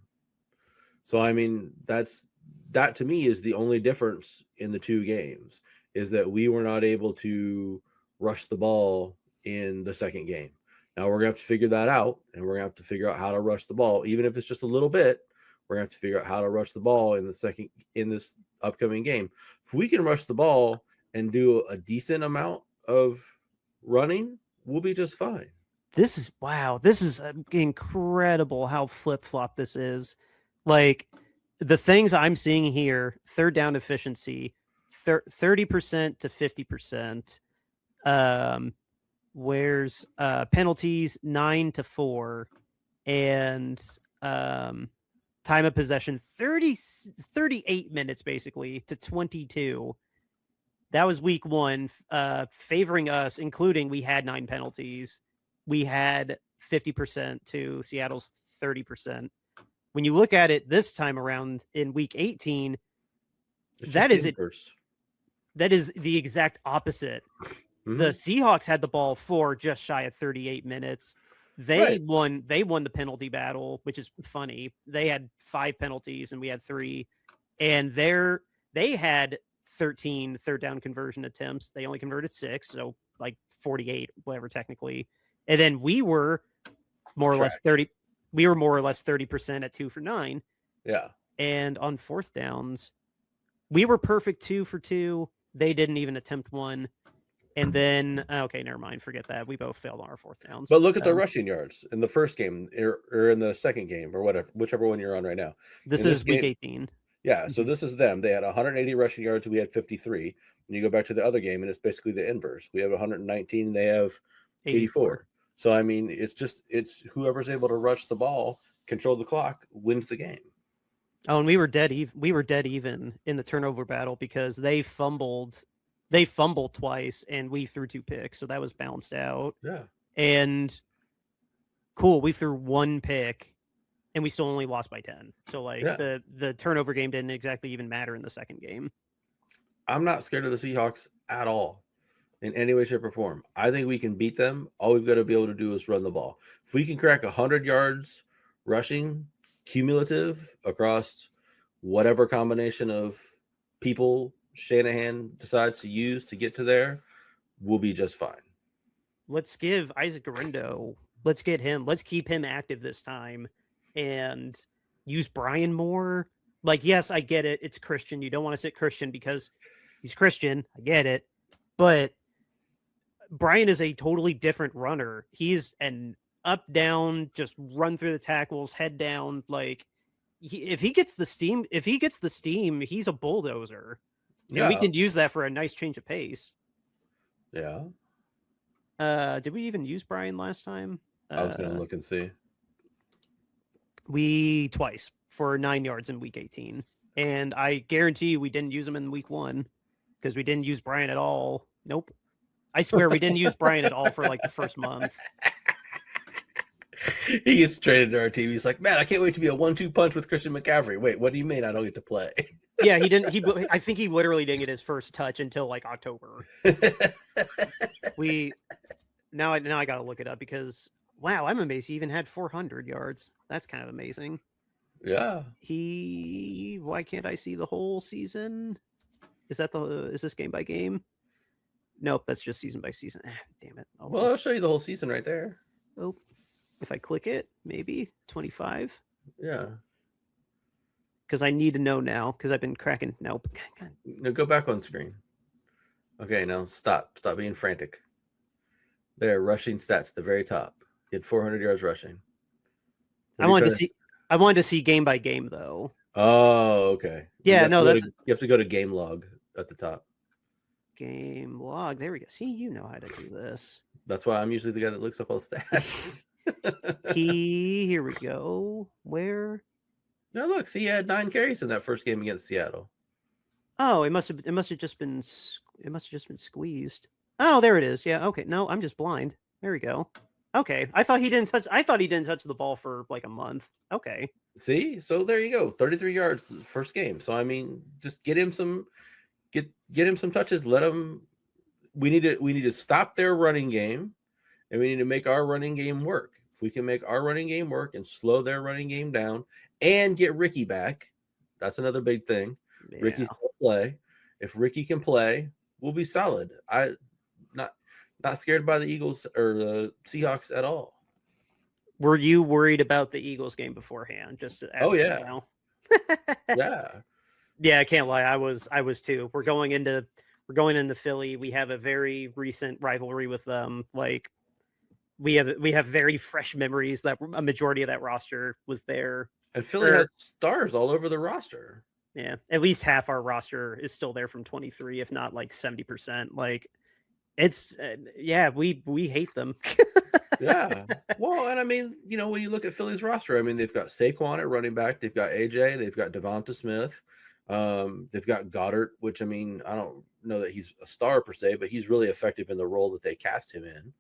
So, I mean, that to me is the only difference in the two games, is that we were not able to rush the ball in the second game. Now we're going to have to figure that out, and we're going to have to figure out how to rush the ball. Even if it's just a little bit, we're going to have to figure out how to rush the ball in this upcoming game. If we can rush the ball and do a decent amount of running, we'll be just fine. This is wow. This is incredible how flip-flop this is. Like the things I'm seeing here, third down efficiency, 30% to 50%. Where's penalties 9 to 4, and time of possession 38 minutes basically to 22. That was week 1, favoring us, including we had 9 penalties. We had 50% to Seattle's 30%. When you look at it this time around in week 18, that is the exact opposite. Mm-hmm. The Seahawks had the ball for just shy of 38 minutes. They won the penalty battle, which is funny. They had 5 penalties and we had 3. And they had 13 third down conversion attempts. They only converted 6, so like 48, whatever technically. And then we were more or less 30. We were more or less 30% at 2 for 9. Yeah. And on fourth downs, we were perfect 2 for 2. They didn't even attempt 1. And then, okay, never mind. Forget that. We both failed on our fourth downs. But look at the rushing yards in the first game or in the second game or whatever, whichever one you're on right now. This is week 18. Yeah, so this is them. They had 180 rushing yards. We had 53. And you go back to the other game, and it's basically the inverse. We have 119. They have 84. So, I mean, it's whoever's able to rush the ball, control the clock, wins the game. Oh, and we were dead even in the turnover battle because they fumbled twice and we threw 2 picks. So that was balanced out. Yeah. And cool, we threw 1 pick and we still only lost by 10. So the turnover game didn't exactly even matter in the second game. I'm not scared of the Seahawks at all in any way, shape, or form. I think we can beat them. All we've got to be able to do is run the ball. If we can crack 100 yards rushing cumulative across whatever combination of people Shanahan decides to use to get to there, we'll be just fine. Let's give Isaac Garindo. Let's get him. Let's keep him active this time and use Brian more. Like, yes, I get it. It's Christian. You don't want to sit Christian because he's Christian. I get it. But Brian is a totally different runner. He's an up, down, just run through the tackles, head down. Like if he gets the steam, he's a bulldozer. Yeah. And we can use that for a nice change of pace. Yeah. Did we even use Brian last time? I was going to look and see. We twice for 9 yards in week 18. And I guarantee you we didn't use him in week 1 because we didn't use Brian at all. Nope. I swear we didn't use Brian at all for like the first month. He gets traded to our team. He's like, man, I can't wait to be a 1-2 punch with Christian McCaffrey. Wait, what do you mean I don't get to play? Yeah, he didn't. I think he literally didn't get his first touch until like October. Now I got to look it up because wow, I'm amazed he even had 400 yards. That's kind of amazing. Yeah. Why can't I see the whole season? Is this game by game? Nope, that's just season by season. Damn it. Oh, well, I'll show you the whole season right there. Oh, if I click it, maybe 25. Yeah. Because I need to know now because I've been cracking. Nope. God. No, go back on screen. Okay, now stop. Stop being frantic. There, rushing stats, the very top. He had 400 yards rushing. I wanted to see game by game though. Oh, okay. Yeah, you have to go to game log at the top. Game log. There we go. See, you know how to do this. That's why I'm usually the guy that looks up all the stats. Here we go. Where? Now look, see, he had 9 carries in that first game against Seattle. Oh, it must have just been squeezed. Oh, there it is. Yeah. Okay. No, I'm just blind. There we go. Okay. I thought he didn't touch the ball for like a month. Okay. See? So there you go. 33 yards first game. So I mean, just get him some touches. Let him we need to stop their running game and we need to make our running game work. If we can make our running game work and slow their running game down and get Ricky back, that's another big thing. Yeah. Ricky's gonna play. If Ricky can play, we'll be solid. Not scared by the Eagles or the Seahawks at all. Were you worried about the Eagles game beforehand? Just to ask yeah. Yeah. Yeah, I can't lie. I was too. We're going into we're going into Philly. We have a very recent rivalry with them. Like we have very fresh memories that a majority of that roster was there. And Philly has stars all over the roster. Yeah, at least half our roster is still there from 23, if not like 70%. Like it's we hate them. Yeah. Well, and I mean, when you look at Philly's roster, I mean, they've got Saquon at running back, they've got AJ, they've got Devonta Smith, they've got Goddard, which I mean, I don't know that he's a star per se, but he's really effective in the role that they cast him in.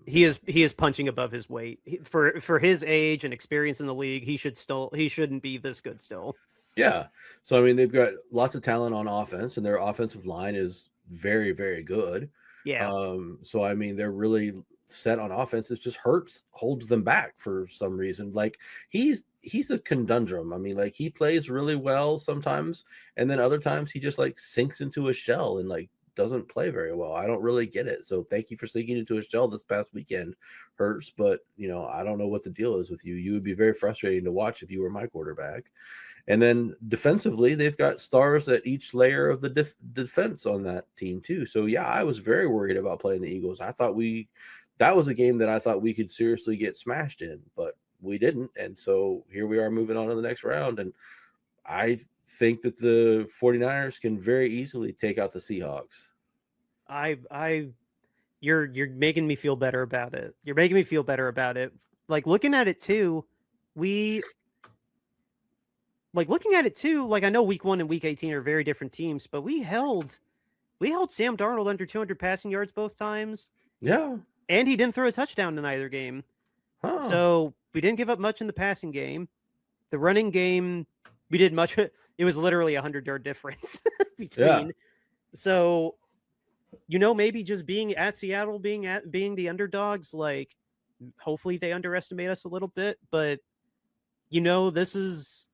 He is punching above his weight for his age and experience in the league. He shouldn't be this good still. Yeah. So I mean, they've got lots of talent on offense, and their offensive line is very, very good. Yeah. So I mean, they're really set on offense. It just holds them back for some reason. Like he's a conundrum. I mean, like he plays really well sometimes, and then other times he just like sinks into a shell and like doesn't play very well. I don't really get it. So thank you for sinking into a shell this past weekend. Hurts, but I don't know what the deal is with you. You would be very frustrating to watch if you were my quarterback. And then defensively, they've got stars at each layer of the defense on that team too. So yeah, I was very worried about playing the Eagles. I thought that was a game that I thought we could seriously get smashed in, but we didn't. And so here we are moving on to the next round. And I think that the 49ers can very easily take out the Seahawks. You're making me feel better about it. You're making me feel better about it. Like looking at it too, like I know week 1 and week 18 are very different teams, but we held Sam Darnold under 200 passing yards both times. Yeah. And he didn't throw a touchdown in either game. Huh. So we didn't give up much in the passing game. The running game, we did much. It was literally a 100-yard difference between. Yeah. So, maybe just being at Seattle, being the underdogs, like hopefully they underestimate us a little bit. But, this is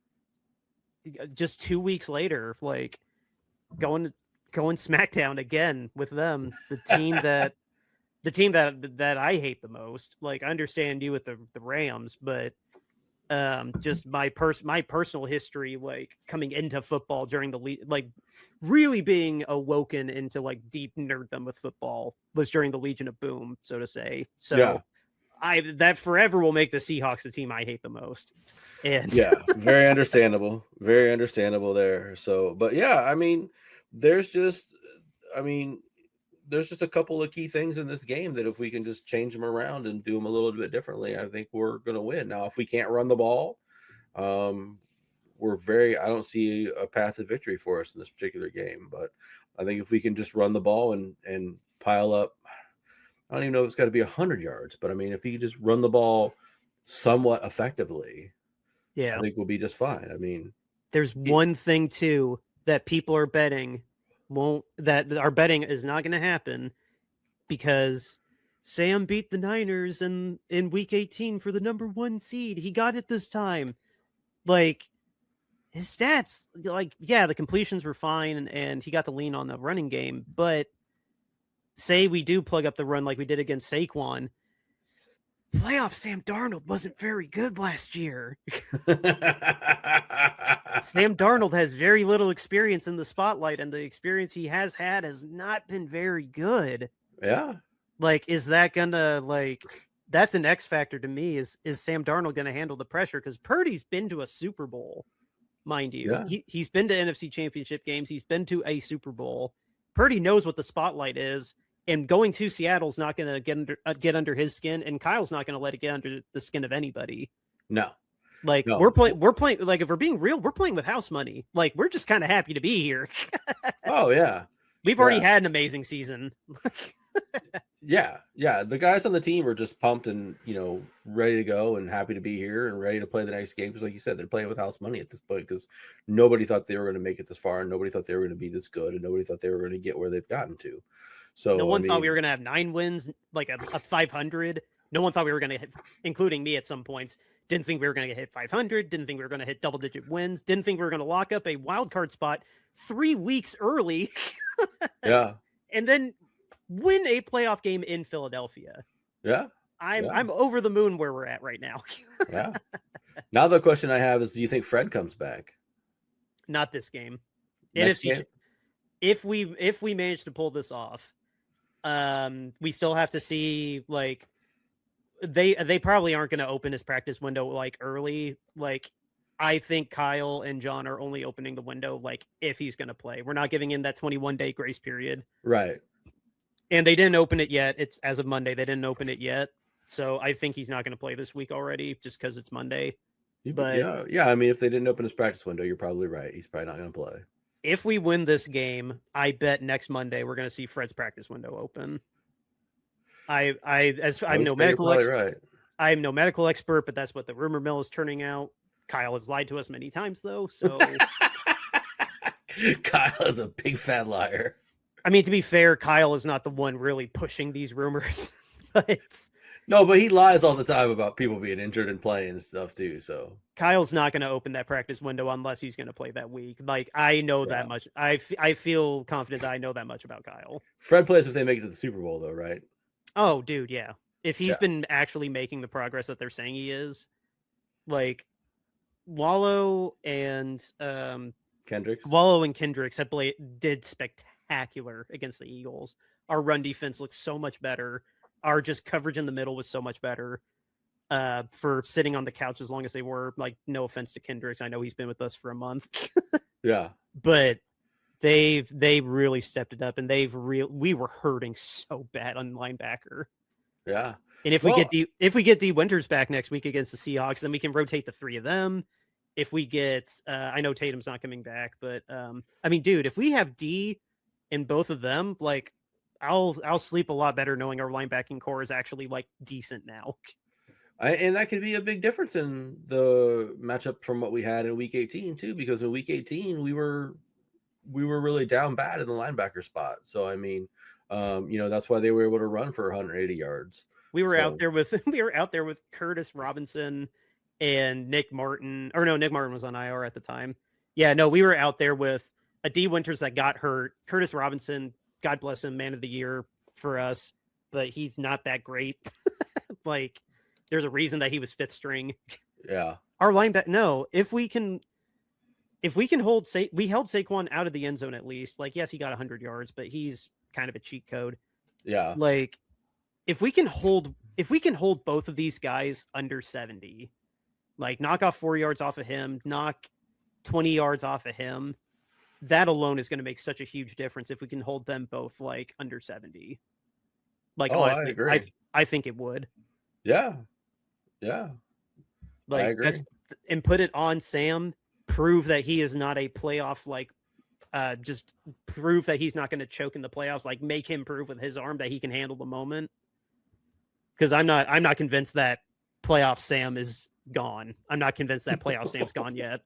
just 2 weeks later, like going SmackDown again with them, the team that I hate the most. Like I understand you with the Rams, but just my personal history, like coming into football during the like really being awoken into like deep nerddom with football was during the Legion of Boom, so to say. So yeah. That forever will make the Seahawks the team I hate the most. And yeah, very understandable there. So, but yeah, I mean, there's just a couple of key things in this game that if we can just change them around and do them a little bit differently, I think we're going to win. Now, if we can't run the ball, I don't see a path to victory for us in this particular game. But I think if we can just run the ball and pile up, I don't even know if it's got to be 100 yards, but I mean, if you just run the ball somewhat effectively, yeah, I think we'll be just fine. I mean, there's one thing too that people are betting that our betting is not going to happen because Sam beat the Niners in week 18 for the number 1 seed. He got it this time. Like his stats, like, yeah, the completions were fine and he got to lean on the running game, but say we do plug up the run like we did against Saquon, playoff Sam Darnold wasn't very good last year. Sam Darnold has very little experience in the spotlight, and the experience he has had has not been very good. Yeah. Like, is that gonna, like, that's an X factor to me. Is Sam Darnold gonna handle the pressure? Because Purdy's been to a Super Bowl, mind you. Yeah. He's been to NFC Championship games. He's been to a Super Bowl. Purdy knows what the spotlight is. And going to Seattle's not going to get under his skin, and Kyle's not going to let it get under the skin of anybody. No, like no. we're playing. Like if we're being real, we're playing with house money. Like we're just kind of happy to be here. Oh yeah, we've already had an amazing season. yeah. The guys on the team are just pumped and ready to go and happy to be here and ready to play the next game. Because like you said, they're playing with house money at this point because nobody thought they were going to make it this far, and nobody thought they were going to be this good, and nobody thought they were going to get where they've gotten to. So no one thought we were going to have 9 wins, like a 500. No one thought we were going to hit, including me at some points. Didn't think we were going to hit 500. Didn't think we were going to hit double-digit wins. Didn't think we were going to lock up a wild card spot 3 weeks early. Yeah. And then win a playoff game in Philadelphia. Yeah. I'm over the moon where we're at right now. Yeah. Now the question I have is, do you think Fred comes back? Not this game. Next game? if we manage to pull this off, we still have to see, like, they probably aren't going to open his practice window like early. Like, I think Kyle and John are only opening the window like if he's going to play. We're not giving him that 21-day grace period. Right. And they didn't open it yet. It's as of Monday. They didn't open it yet. So I think he's not going to play this week already just because it's Monday. But yeah. I mean, if they didn't open his practice window, you're probably right. He's probably not going to play. If we win this game, I bet next Monday we're going to see Fred's practice window open. I'm no medical expert. Right. I'm no medical expert, but that's what the rumor mill is turning out. Kyle has lied to us many times, though. So Kyle is a big fat liar. I mean, to be fair, Kyle is not the one really pushing these rumors. But no, but he lies all the time about people being injured and playing and stuff too. So Kyle's not going to open that practice window unless he's going to play that week. Like, I know that much. I feel confident that I know that much about Kyle. Fred plays if they make it to the Super Bowl, though, right? Oh, dude, yeah. If he's been actually making the progress that they're saying he is, like Wallow and Kendricks did spectacular against the Eagles. Our run defense looks so much better. Our just coverage in the middle was so much better for sitting on the couch as long as they were. Like, no offense to Kendricks, I know he's been with us for a month. Yeah, but they really stepped it up, and we were hurting so bad on linebacker. Yeah. And if we get D Winters back next week against the Seahawks, then we can rotate the three of them. If we get I know Tatum's not coming back, but I mean, dude, if we have D in both of them, like I'll sleep a lot better knowing our linebacking core is actually like decent now. And that could be a big difference in the matchup from what we had in week 18 too, because in week 18 we were really down bad in the linebacker spot. So I mean, that's why they were able to run for 180 yards. We were out there with Curtis Robinson and Nick Martin. Or no, Nick Martin was on IR at the time. Yeah, no, we were out there with a D Winters that got hurt. Curtis Robinson, God bless him, man of the year for us, but he's not that great. Like, there's a reason that he was fifth string. Yeah. Our linebacker, no, if we can hold, we held Saquon out of the end zone at least. Like, yes, he got 100 yards, but he's kind of a cheat code. Yeah. Like, if we can hold both of these guys under 70, like knock off 4 yards off of him, knock 20 yards off of him, that alone is going to make such a huge difference if we can hold them both like under 70. Like, honestly, I agree. I think it would. Yeah. Yeah. Like, I agree. And put it on Sam, prove that he is not a playoff, like, just prove that he's not going to choke in the playoffs. Like, make him prove with his arm that he can handle the moment. Because I'm not convinced that playoff Sam is gone. I'm not convinced that playoff Sam's gone yet.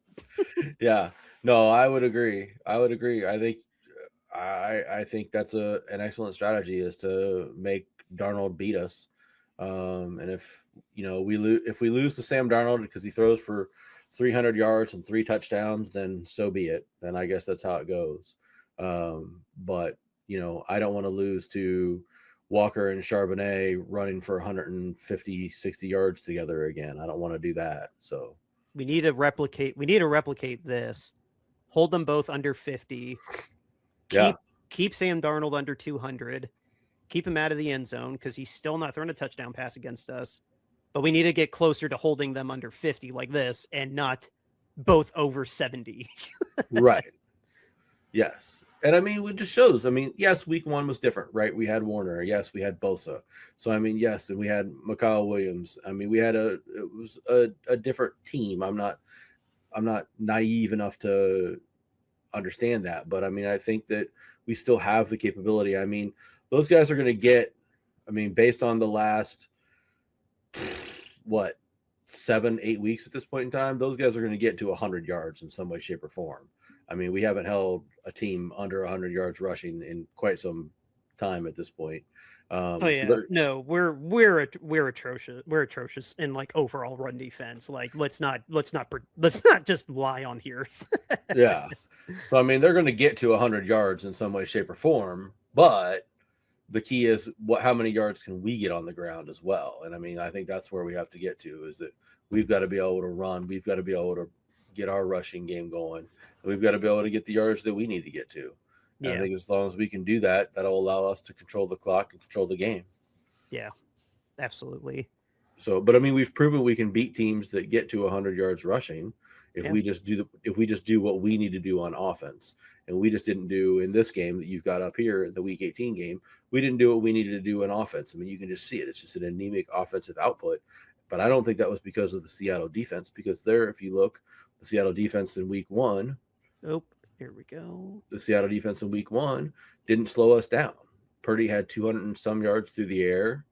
Yeah, no, I would agree. I think that's an excellent strategy, is to make Darnold beat us. And if we lose to Sam Darnold because he throws for 300 yards and 3 touchdowns, then so be it. Then I guess that's how it goes. But I don't want to lose to Walker and Charbonnet running for 150, 60 yards together again. I don't want to do that. So we need to replicate this. Hold them both under 50. Keep Sam Darnold under 200. Keep him out of the end zone because he's still not throwing a touchdown pass against us. But we need to get closer to holding them under 50 like this and not both over 70. Right. Yes. And I mean, it just shows. I mean, yes, week 1 was different, right? We had Warner. Yes, we had Bosa. So, I mean, yes, and we had Mikal Williams. I mean, it was a different team. I'm not naive enough to understand that. But, I mean, I think that we still have the capability. I mean, those guys are going to get, based on the last, 7-8 weeks at this point in time, those guys are going to get to 100 yards in some way, shape, or form. I mean, we haven't held a team under 100 yards rushing in quite some time at this point. No, we're atrocious. We're atrocious in like overall run defense. Like, let's not just lie on here. Yeah. So I mean, they're going to get to 100 yards in some way, shape, or form, but the key is how many yards can we get on the ground as well? And I mean, I think that's where we have to get to, is that we've got to be able to run. We've got to be able to get our rushing game going. And we've got to be able to get the yards that we need to get to. And Yeah. I think as long as we can do that, that'll allow us to control the clock and control the game. Yeah, absolutely. So, but I mean, we've proven we can beat teams that get to 100 yards rushing if we just do what we need to do on offense. And we just didn't do in this game that you've got up here, the Week 18 game. We didn't do what we needed to do in offense. I mean, you can just see it. It's just an anemic offensive output. But I don't think that was because of the Seattle defense, because there, if you look, the Seattle defense in Week 1. Oh, here we go. The Seattle defense in Week 1 didn't slow us down. Purdy had 200 and some yards through the air.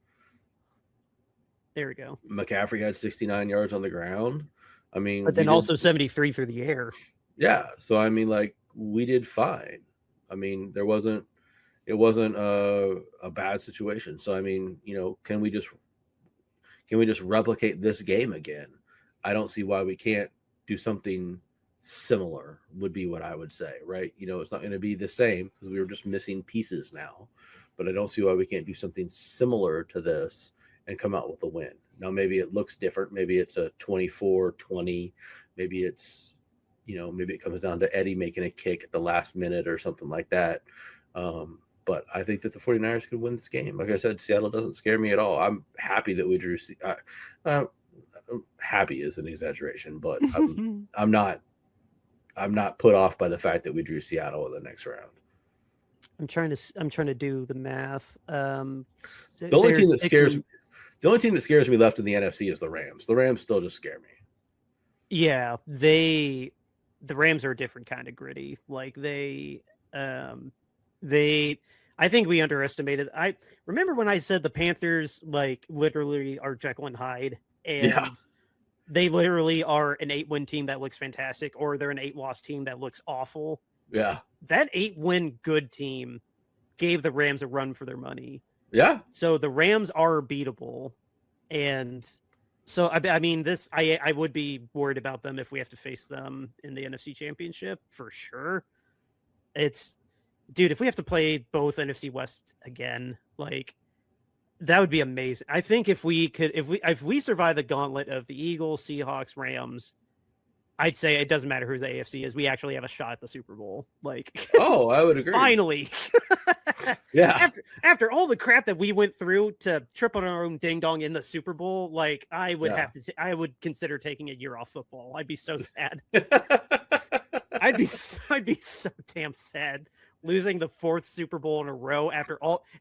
There we go. McCaffrey had 69 yards on the ground. I mean, but then also 73 through the air. Yeah. So, I mean, like, we did fine. I mean, it wasn't a bad situation. So, I mean, you know, can we just replicate this game again? I don't see why we can't do something similar, would be what I would say, right? You know, it's not going to be the same because we were just missing pieces now, but I don't see why we can't do something similar to this and come out with a win. Now, maybe it looks different. Maybe it's a 24-20. Maybe it's, you know, maybe it comes down to Eddie making a kick at the last minute or something like that. But I think that the 49ers could win this game. Like I said, Seattle doesn't scare me at all. I'm happy that we drew. Happy is an exaggeration, but I'm not put off by the fact that we drew Seattle in the next round. I'm trying to do the math. The only team that scares me left in the NFC is the Rams. The Rams still just scare me. Yeah, the Rams are a different kind of gritty. Like I think we underestimated. I remember when I said the Panthers like literally are Jekyll and Hyde, and they literally are an 8-win team that looks fantastic, or they're an 8-loss team that looks awful. Yeah. That 8-win good team gave the Rams a run for their money. Yeah. So the Rams are beatable. And so, I mean, I would be worried about them if we have to face them in the NFC Championship for sure. Dude, if we have to play both NFC West again, like, that would be amazing. I think if we survive the gauntlet of the Eagles, Seahawks, Rams, I'd say it doesn't matter who the AFC is. We actually have a shot at the Super Bowl. Like, oh, I would agree. Finally. Yeah. After all the crap that we went through to trip on our own ding dong in the Super Bowl, like I would consider taking a year off football. I'd be so sad. I'd be so damn sad losing the 4th Super Bowl in a row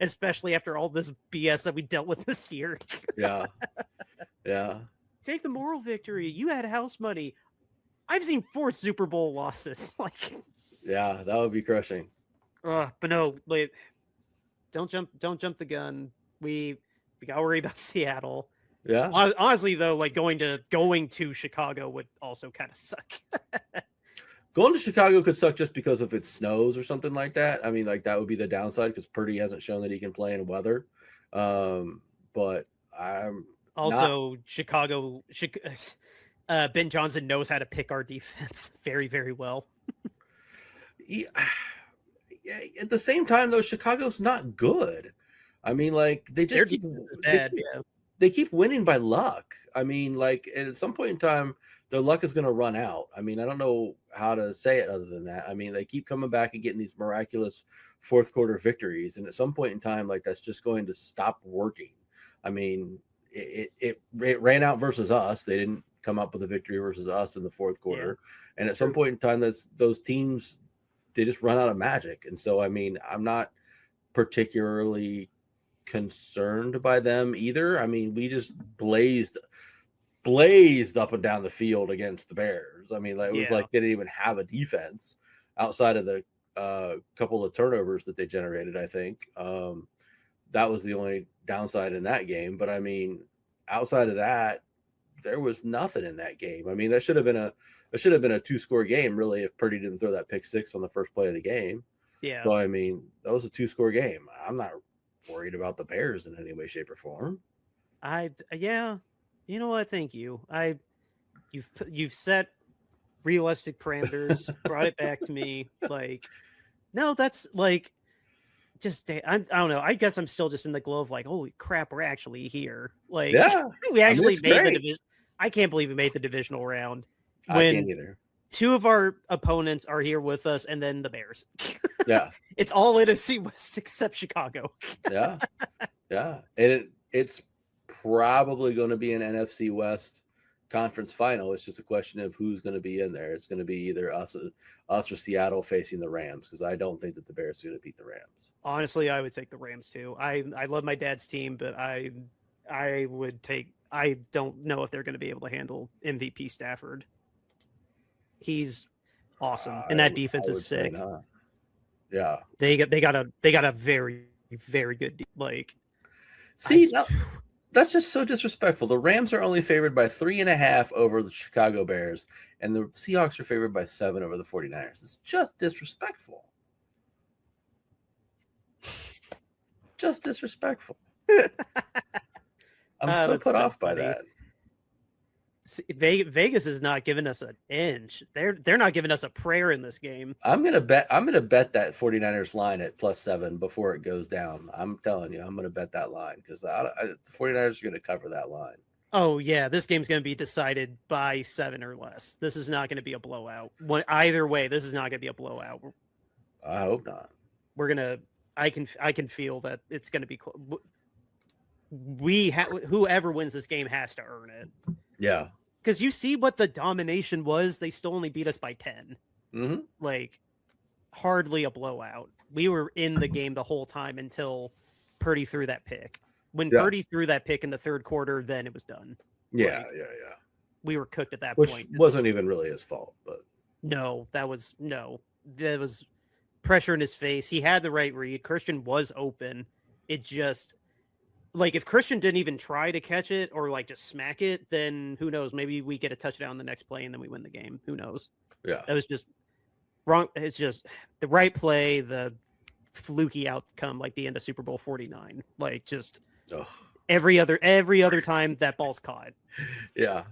especially after all this BS that we dealt with this year. Yeah. Yeah. Take the moral victory. You had house money. I've seen 4 Super Bowl losses. Like, yeah, that would be crushing. But no, like, don't jump the gun. We got to worry about Seattle. Yeah. Honestly, though, like going to Chicago would also kind of suck. Going to Chicago could suck just because if it snows or something like that. I mean, like that would be the downside because Purdy hasn't shown that he can play in weather. But I'm also Chicago. Ben Johnson knows how to pick our defense very, very well. Yeah. At the same time, though, Chicago's not good. I mean, like they just they keep winning by luck. I mean, like at some point in time, their luck is going to run out. I mean, I don't know how to say it other than that. I mean, they keep coming back and getting these miraculous 4th quarter victories, and at some point in time, like that's just going to stop working. I mean, it ran out versus us. They didn't come up with a victory versus us in the 4th quarter, and at some point in time, those teams. They just run out of magic. And so, I mean, I'm not particularly concerned by them either. I mean, we just blazed up and down the field against the Bears. I mean, like, it was like they didn't even have a defense outside of the couple of turnovers that they generated, I think. That was the only downside in that game. But, I mean, outside of that, there was nothing in that game. I mean, that should have been a 2-score game, really, if Purdy didn't throw that pick 6 on the first play of the game. Yeah. So, I mean, that was a 2-score game. I'm not worried about the Bears in any way, shape, or form. You know what? Thank you. You've set realistic parameters, brought it back to me. Like, no, that's like, I don't know. I guess I'm still just in the glow of like, holy crap, we're actually here. Like, we actually made the division. I can't believe we made the divisional round. I can't either. two of our opponents are here with us, and then the Bears. Yeah. It's all NFC West except Chicago. Yeah. Yeah. And it's probably going to be an NFC West conference final. It's just a question of who's going to be in there. It's going to be either us or Seattle facing the Rams, because I don't think that the Bears are going to beat the Rams. Honestly, I would take the Rams too. I love my dad's team, but I don't know if they're going to be able to handle MVP Stafford. He's awesome, and that defense is sick. Yeah, they got a very, very good See, that's just so disrespectful. The Rams are only favored by 3.5 over the Chicago Bears, and the Seahawks are favored by 7 over the 49ers. It's just disrespectful. Just disrespectful. I'm so put off by that. Vegas is not giving us an inch. They're not giving us a prayer in this game. I'm gonna bet that 49ers line at +7 before it goes down. I'm telling you, I'm gonna bet that line, because the 49ers are gonna cover that line. Oh yeah, this game's gonna be decided by 7 or less. This is not gonna be a blowout. Either way, this is not gonna be a blowout. I hope not. I can feel that it's gonna be close. Whoever wins this game has to earn it. Yeah. Because you see what the domination was. They still only beat us by 10. Mm-hmm. Hardly a blowout. We were in the game the whole time until Purdy threw that pick. When Purdy threw that pick in the third quarter, then it was done. Yeah. We were cooked at that point. Which wasn't even really his fault, but that was pressure in his face. He had the right read. Christian was open. It just... if Christian didn't even try to catch it or just smack it, then who knows? Maybe we get a touchdown the next play and then we win the game. Who knows? Yeah. That was just wrong. It's just the right play, the fluky outcome, like the end of Super Bowl 49. Every other time that ball's caught. Yeah.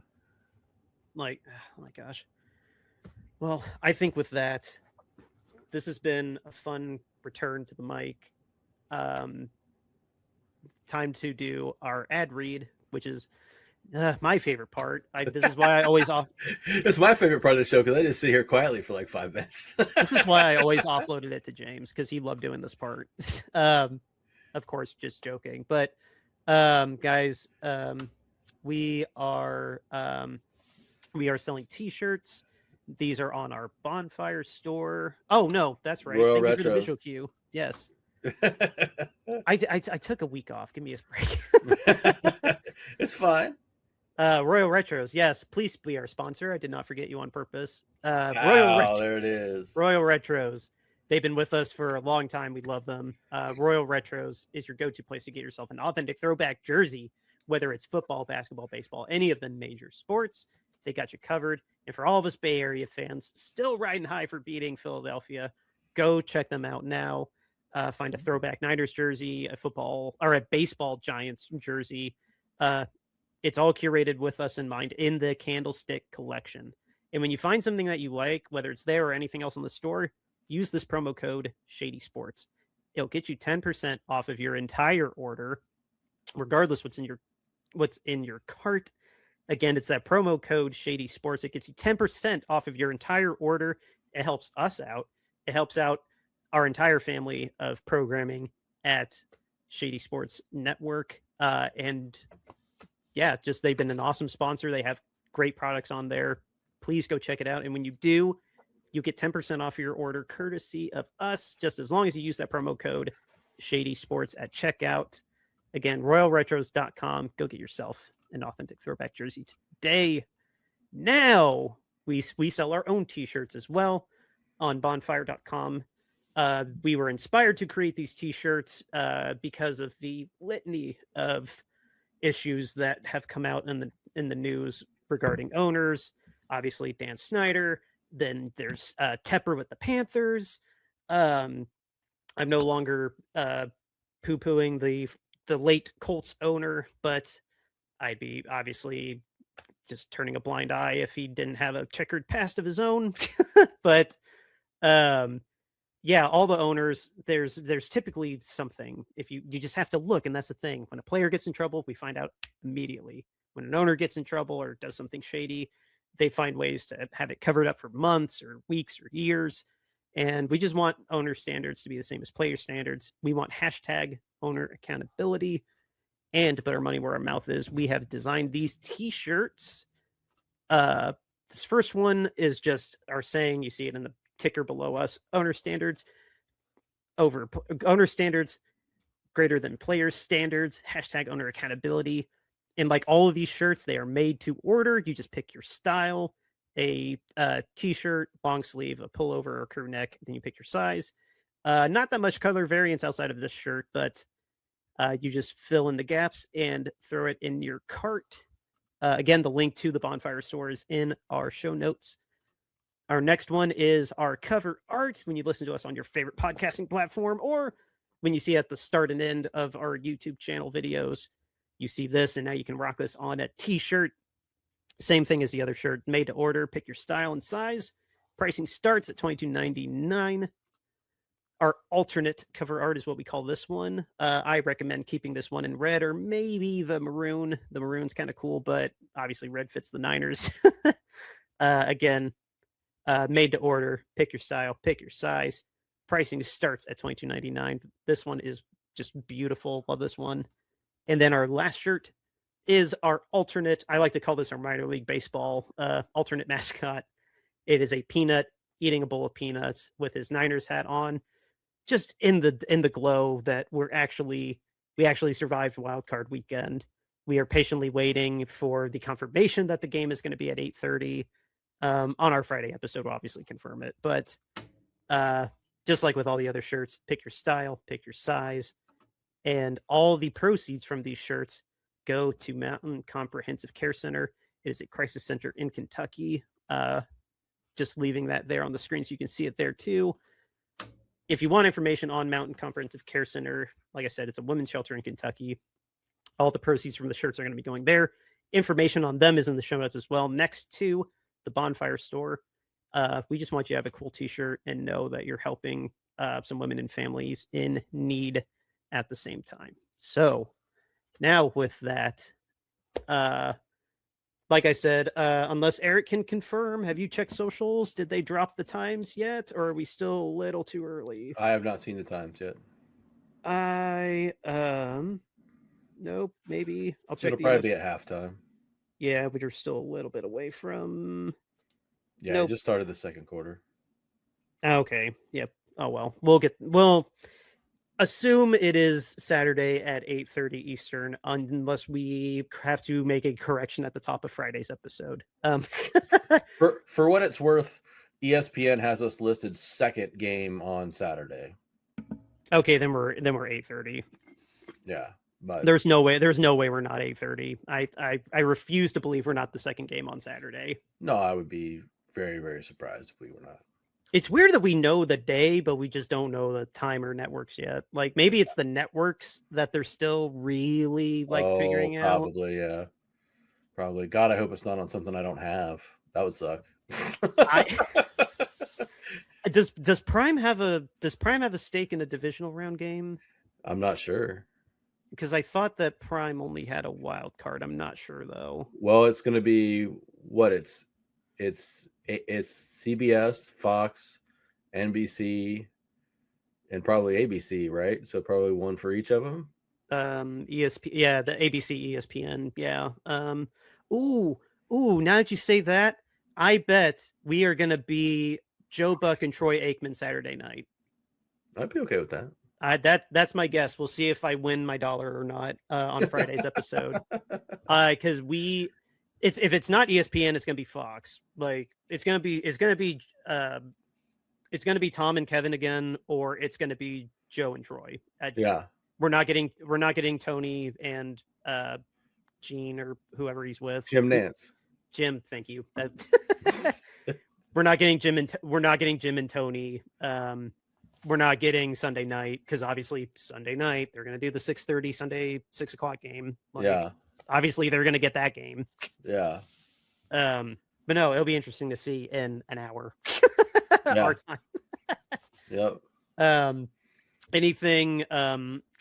Oh my gosh. Well, I think with that, this has been a fun return to the mic. Time to do our ad read, which is my favorite part. This is why I always It's my favorite part of the show, because I just sit here quietly for 5 minutes. This is why I always offloaded it to James, because he loved doing this part. Of course, just joking. But guys, we are selling T-shirts. These are on our Bonfire store. Oh no, that's right. Royal Thank you for the Retros. visual cue. Yes. I took a week off. Give me a break. It's fine. Royal Retros. Yes, please be our sponsor. I did not forget you on purpose. There it is. Royal Retros. They've been with us for a long time. We love them. Royal Retros is your go-to place to get yourself an authentic throwback jersey, whether it's football, basketball, baseball, any of the major sports. They got you covered. And for all of us Bay Area fans still riding high for beating Philadelphia, go check them out now. Find a throwback Niners jersey, a football or a baseball Giants jersey. It's all curated with us in mind in the Candlestick collection. And when you find something that you like, whether it's there or anything else in the store, use this promo code Shady Sports. It'll get you 10% off of your entire order, regardless what's in your cart. Again, it's that promo code Shady Sports. It gets you 10% off of your entire order. It helps us out. It helps out our entire family of programming at Shady Sports Network. And yeah, just they've been an awesome sponsor. They have great products on there. Please go check it out. And when you do, you get 10% off your order courtesy of us, just as long as you use that promo code Shady Sports at checkout. Again, royalretros.com. Go get yourself an authentic throwback jersey today. Now we sell our own t-shirts as well on bonfire.com. We were inspired to create these t-shirts because of the litany of issues that have come out in the news regarding owners. Obviously, Dan Snyder. Then there's Tepper with the Panthers. I'm no longer poo-pooing the late Colts owner, but I'd be obviously just turning a blind eye if he didn't have a checkered past of his own. But yeah, all the owners, there's typically something. If you just have to look, and that's the thing. When a player gets in trouble, we find out immediately. When an owner gets in trouble or does something shady, they find ways to have it covered up for months or weeks or years. And we just want owner standards to be the same as player standards. We want hashtag owner accountability. And to put our money where our mouth is, we have designed these t-shirts. This first one is just our saying. You see it in the ticker below us. Owner standards greater than players standards. Hashtag owner accountability. And like all of these shirts, they are made to order. You just pick your style, a t-shirt, long sleeve, a pullover, or crew neck. Then you pick your size. Not that much color variance outside of this shirt, but you just fill in the gaps and throw it in your cart. Again, the link to the Bonfire store is in our show notes. Our next one is our cover art. When you listen to us on your favorite podcasting platform, or when you see at the start and end of our YouTube channel videos, you see this, and now you can rock this on a t-shirt. Same thing as the other shirt, made to order. Pick your style and size. Pricing starts at $22.99. Our alternate cover art is what we call this one. I recommend keeping this one in red or maybe the maroon. The maroon's kind of cool, but obviously red fits the Niners. Again, made to order. Pick your style, pick your size. Pricing starts at $22.99. This one is just beautiful. Love this one. And then our last shirt is our alternate. I like to call this our minor league baseball alternate mascot. It is a peanut eating a bowl of peanuts with his Niners hat on. Just in the glow that we actually survived Wild Card Weekend. We are patiently waiting for the confirmation that the game is going to be at 8:30. On our Friday episode, we'll obviously confirm it. But just like with all the other shirts, pick your style, pick your size, and all the proceeds from these shirts go to Mountain Comprehensive Care Center. It is a crisis center in Kentucky. Just leaving that there on the screen so you can see it there too. If you want information on Mountain Comprehensive Care Center, like I said, it's a women's shelter in Kentucky. All the proceeds from the shirts are going to be going there. Information on them is in the show notes as well, next to the Bonfire store. We just want you to have a cool t-shirt and know that you're helping some women and families in need at the same time. So now with that, like I said, unless Eric can confirm, have you checked socials? Did they drop the times yet, or are we still a little too early? I have not seen the times yet. Nope, maybe. I'll check. It'll probably be at halftime. Yeah, but you're still a little bit away from. Yeah, nope. It just started the second quarter. Okay. Yep. Oh well. We'll assume it is Saturday at 8:30 Eastern, unless we have to make a correction at the top of Friday's episode. For what it's worth, ESPN has us listed second game on Saturday. Okay, then we're 8:30. Yeah, but there's no way we're not 8:30. I refuse to believe we're not the second game on Saturday. No, I would be very, very surprised if we were not. It's weird that we know the day, but we just don't know the time or networks yet. Like maybe it's the networks that they're still really figuring out. Probably, yeah. Probably. God, I hope it's not on something I don't have. That would suck. Does Prime have a stake in a divisional round game? I'm not sure. Because I thought that Prime only had a wild card. I'm not sure though. Well, it's going to be what it's CBS, Fox, NBC, and probably ABC, right? So probably one for each of them. ESP, yeah, the ABC, ESPN, yeah. Now that you say that, I bet we are gonna be Joe Buck and Troy Aikman Saturday night. I'd be okay with that. That's my guess. We'll see if I win my dollar or not on Friday's episode. Because if it's not ESPN, it's gonna be Fox. Like it's gonna be Tom and Kevin again, or it's gonna be Joe and Troy. Yeah, we're not getting Tony and Gene or whoever he's with. Jim Nance. Jim, thank you. We're not getting Jim and Tony. We're not getting Sunday night because obviously Sunday night they're gonna do the 6:30 Sunday 6 o'clock game. Yeah. Obviously, they're going to get that game. Yeah. But no, it'll be interesting to see in an hour. Our time. Yep. Anything?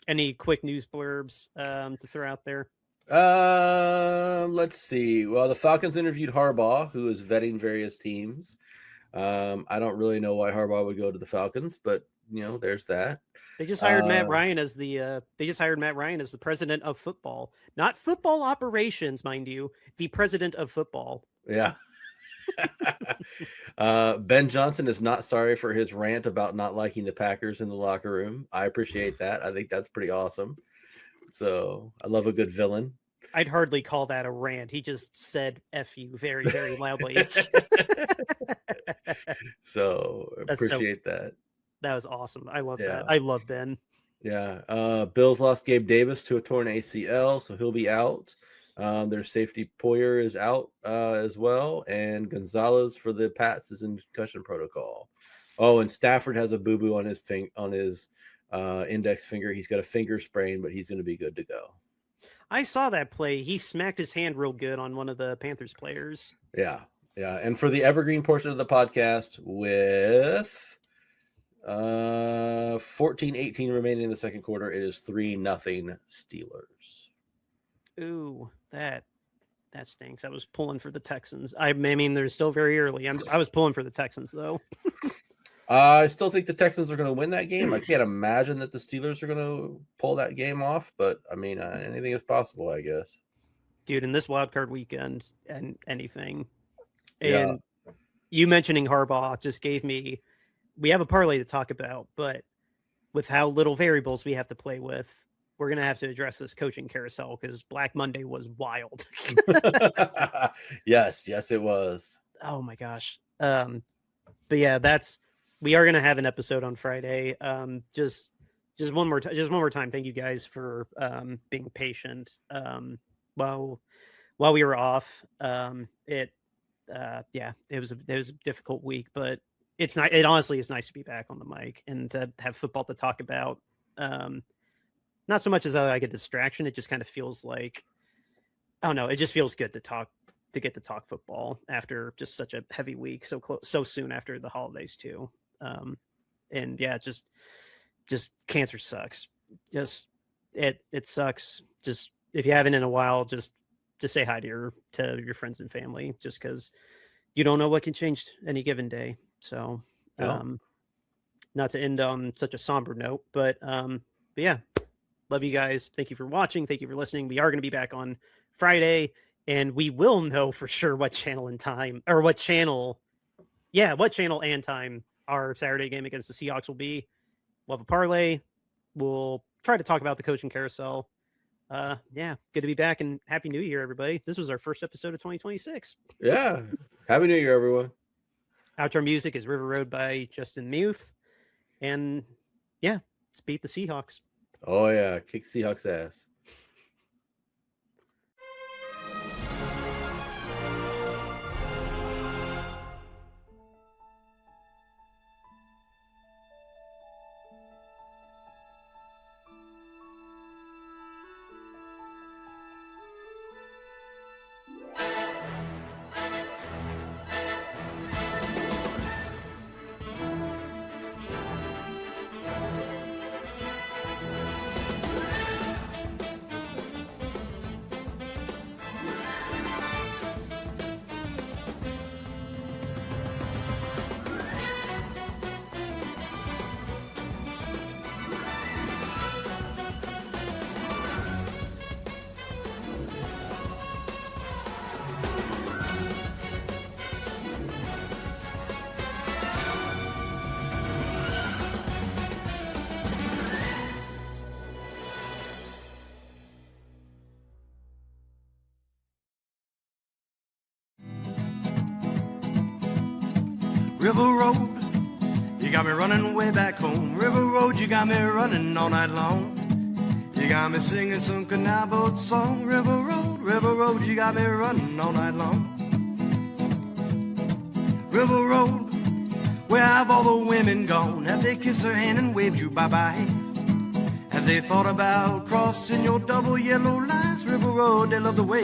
Any quick news blurbs to throw out there? Let's see. Well, the Falcons interviewed Harbaugh, who is vetting various teams. I don't really know why Harbaugh would go to the Falcons, but there's that. They just hired Matt Ryan as the president of football, not football operations, mind you, the president of football. Yeah. Ben Johnson is not sorry for his rant about not liking the Packers in the locker room. I appreciate that. I think that's pretty awesome. So I love a good villain. I'd hardly call that a rant. He just said F you very, very loudly. So appreciate that. That was awesome. I love that. I love Ben. Yeah. Bills lost Gabe Davis to a torn ACL, so he'll be out. Their safety Poyer is out as well, and Gonzalez for the Pats is in concussion protocol. Oh, and Stafford has a boo-boo on his index finger. He's got a finger sprain, but he's going to be good to go. I saw that play. He smacked his hand real good on one of the Panthers players. Yeah. And for the evergreen portion of the podcast, with 14-18 remaining in the second quarter, it is 3-0 Steelers. Ooh, that stinks. I was pulling for the Texans. I mean, they're still very early. I was pulling for the Texans, though. I still think the Texans are going to win that game. I can't imagine that the Steelers are going to pull that game off, but I mean, anything is possible, I guess. Dude, in this wild card weekend and anything. And you mentioning Harbaugh just gave me, we have a parlay to talk about, but with how little variables we have to play with, we're going to have to address this coaching carousel because Black Monday was wild. Yes, it was. Oh my gosh. But yeah, we are going to have an episode on Friday. Just one more time. Thank you guys for being patient. While we were off, it was a difficult week, but it's not. It honestly is nice to be back on the mic and to have football to talk about. Not so much as like a distraction. It just kind of feels like, I don't know. It just feels good to get to talk football after just such a heavy week, so soon after the holidays too. And yeah, just cancer sucks. Just it sucks. Just if you haven't in a while, just say hi to your friends and family, just because you don't know what can change any given day. So, not to end on such a somber note, but yeah, love you guys. Thank you for watching. Thank you for listening. We are going to be back on Friday, and we will know for sure what channel and time our Saturday game against the Seahawks will be. We'll have a parlay. We'll try to talk about the coaching carousel. Yeah, good to be back, and Happy New Year, everybody. This was our first episode of 2026. Yeah. Happy New Year, everyone. Outro music is River Road by Justin Muth. And yeah, let's beat the Seahawks. Oh yeah, kick Seahawks ass. River Road, you got me running way back home. River Road, you got me running all night long. You got me singing some canal boat song. River Road, you got me running all night long. River Road, where have all the women gone? Have they kissed her hand and waved you bye-bye? Have they thought about crossing your double yellow lines? River Road, they love the way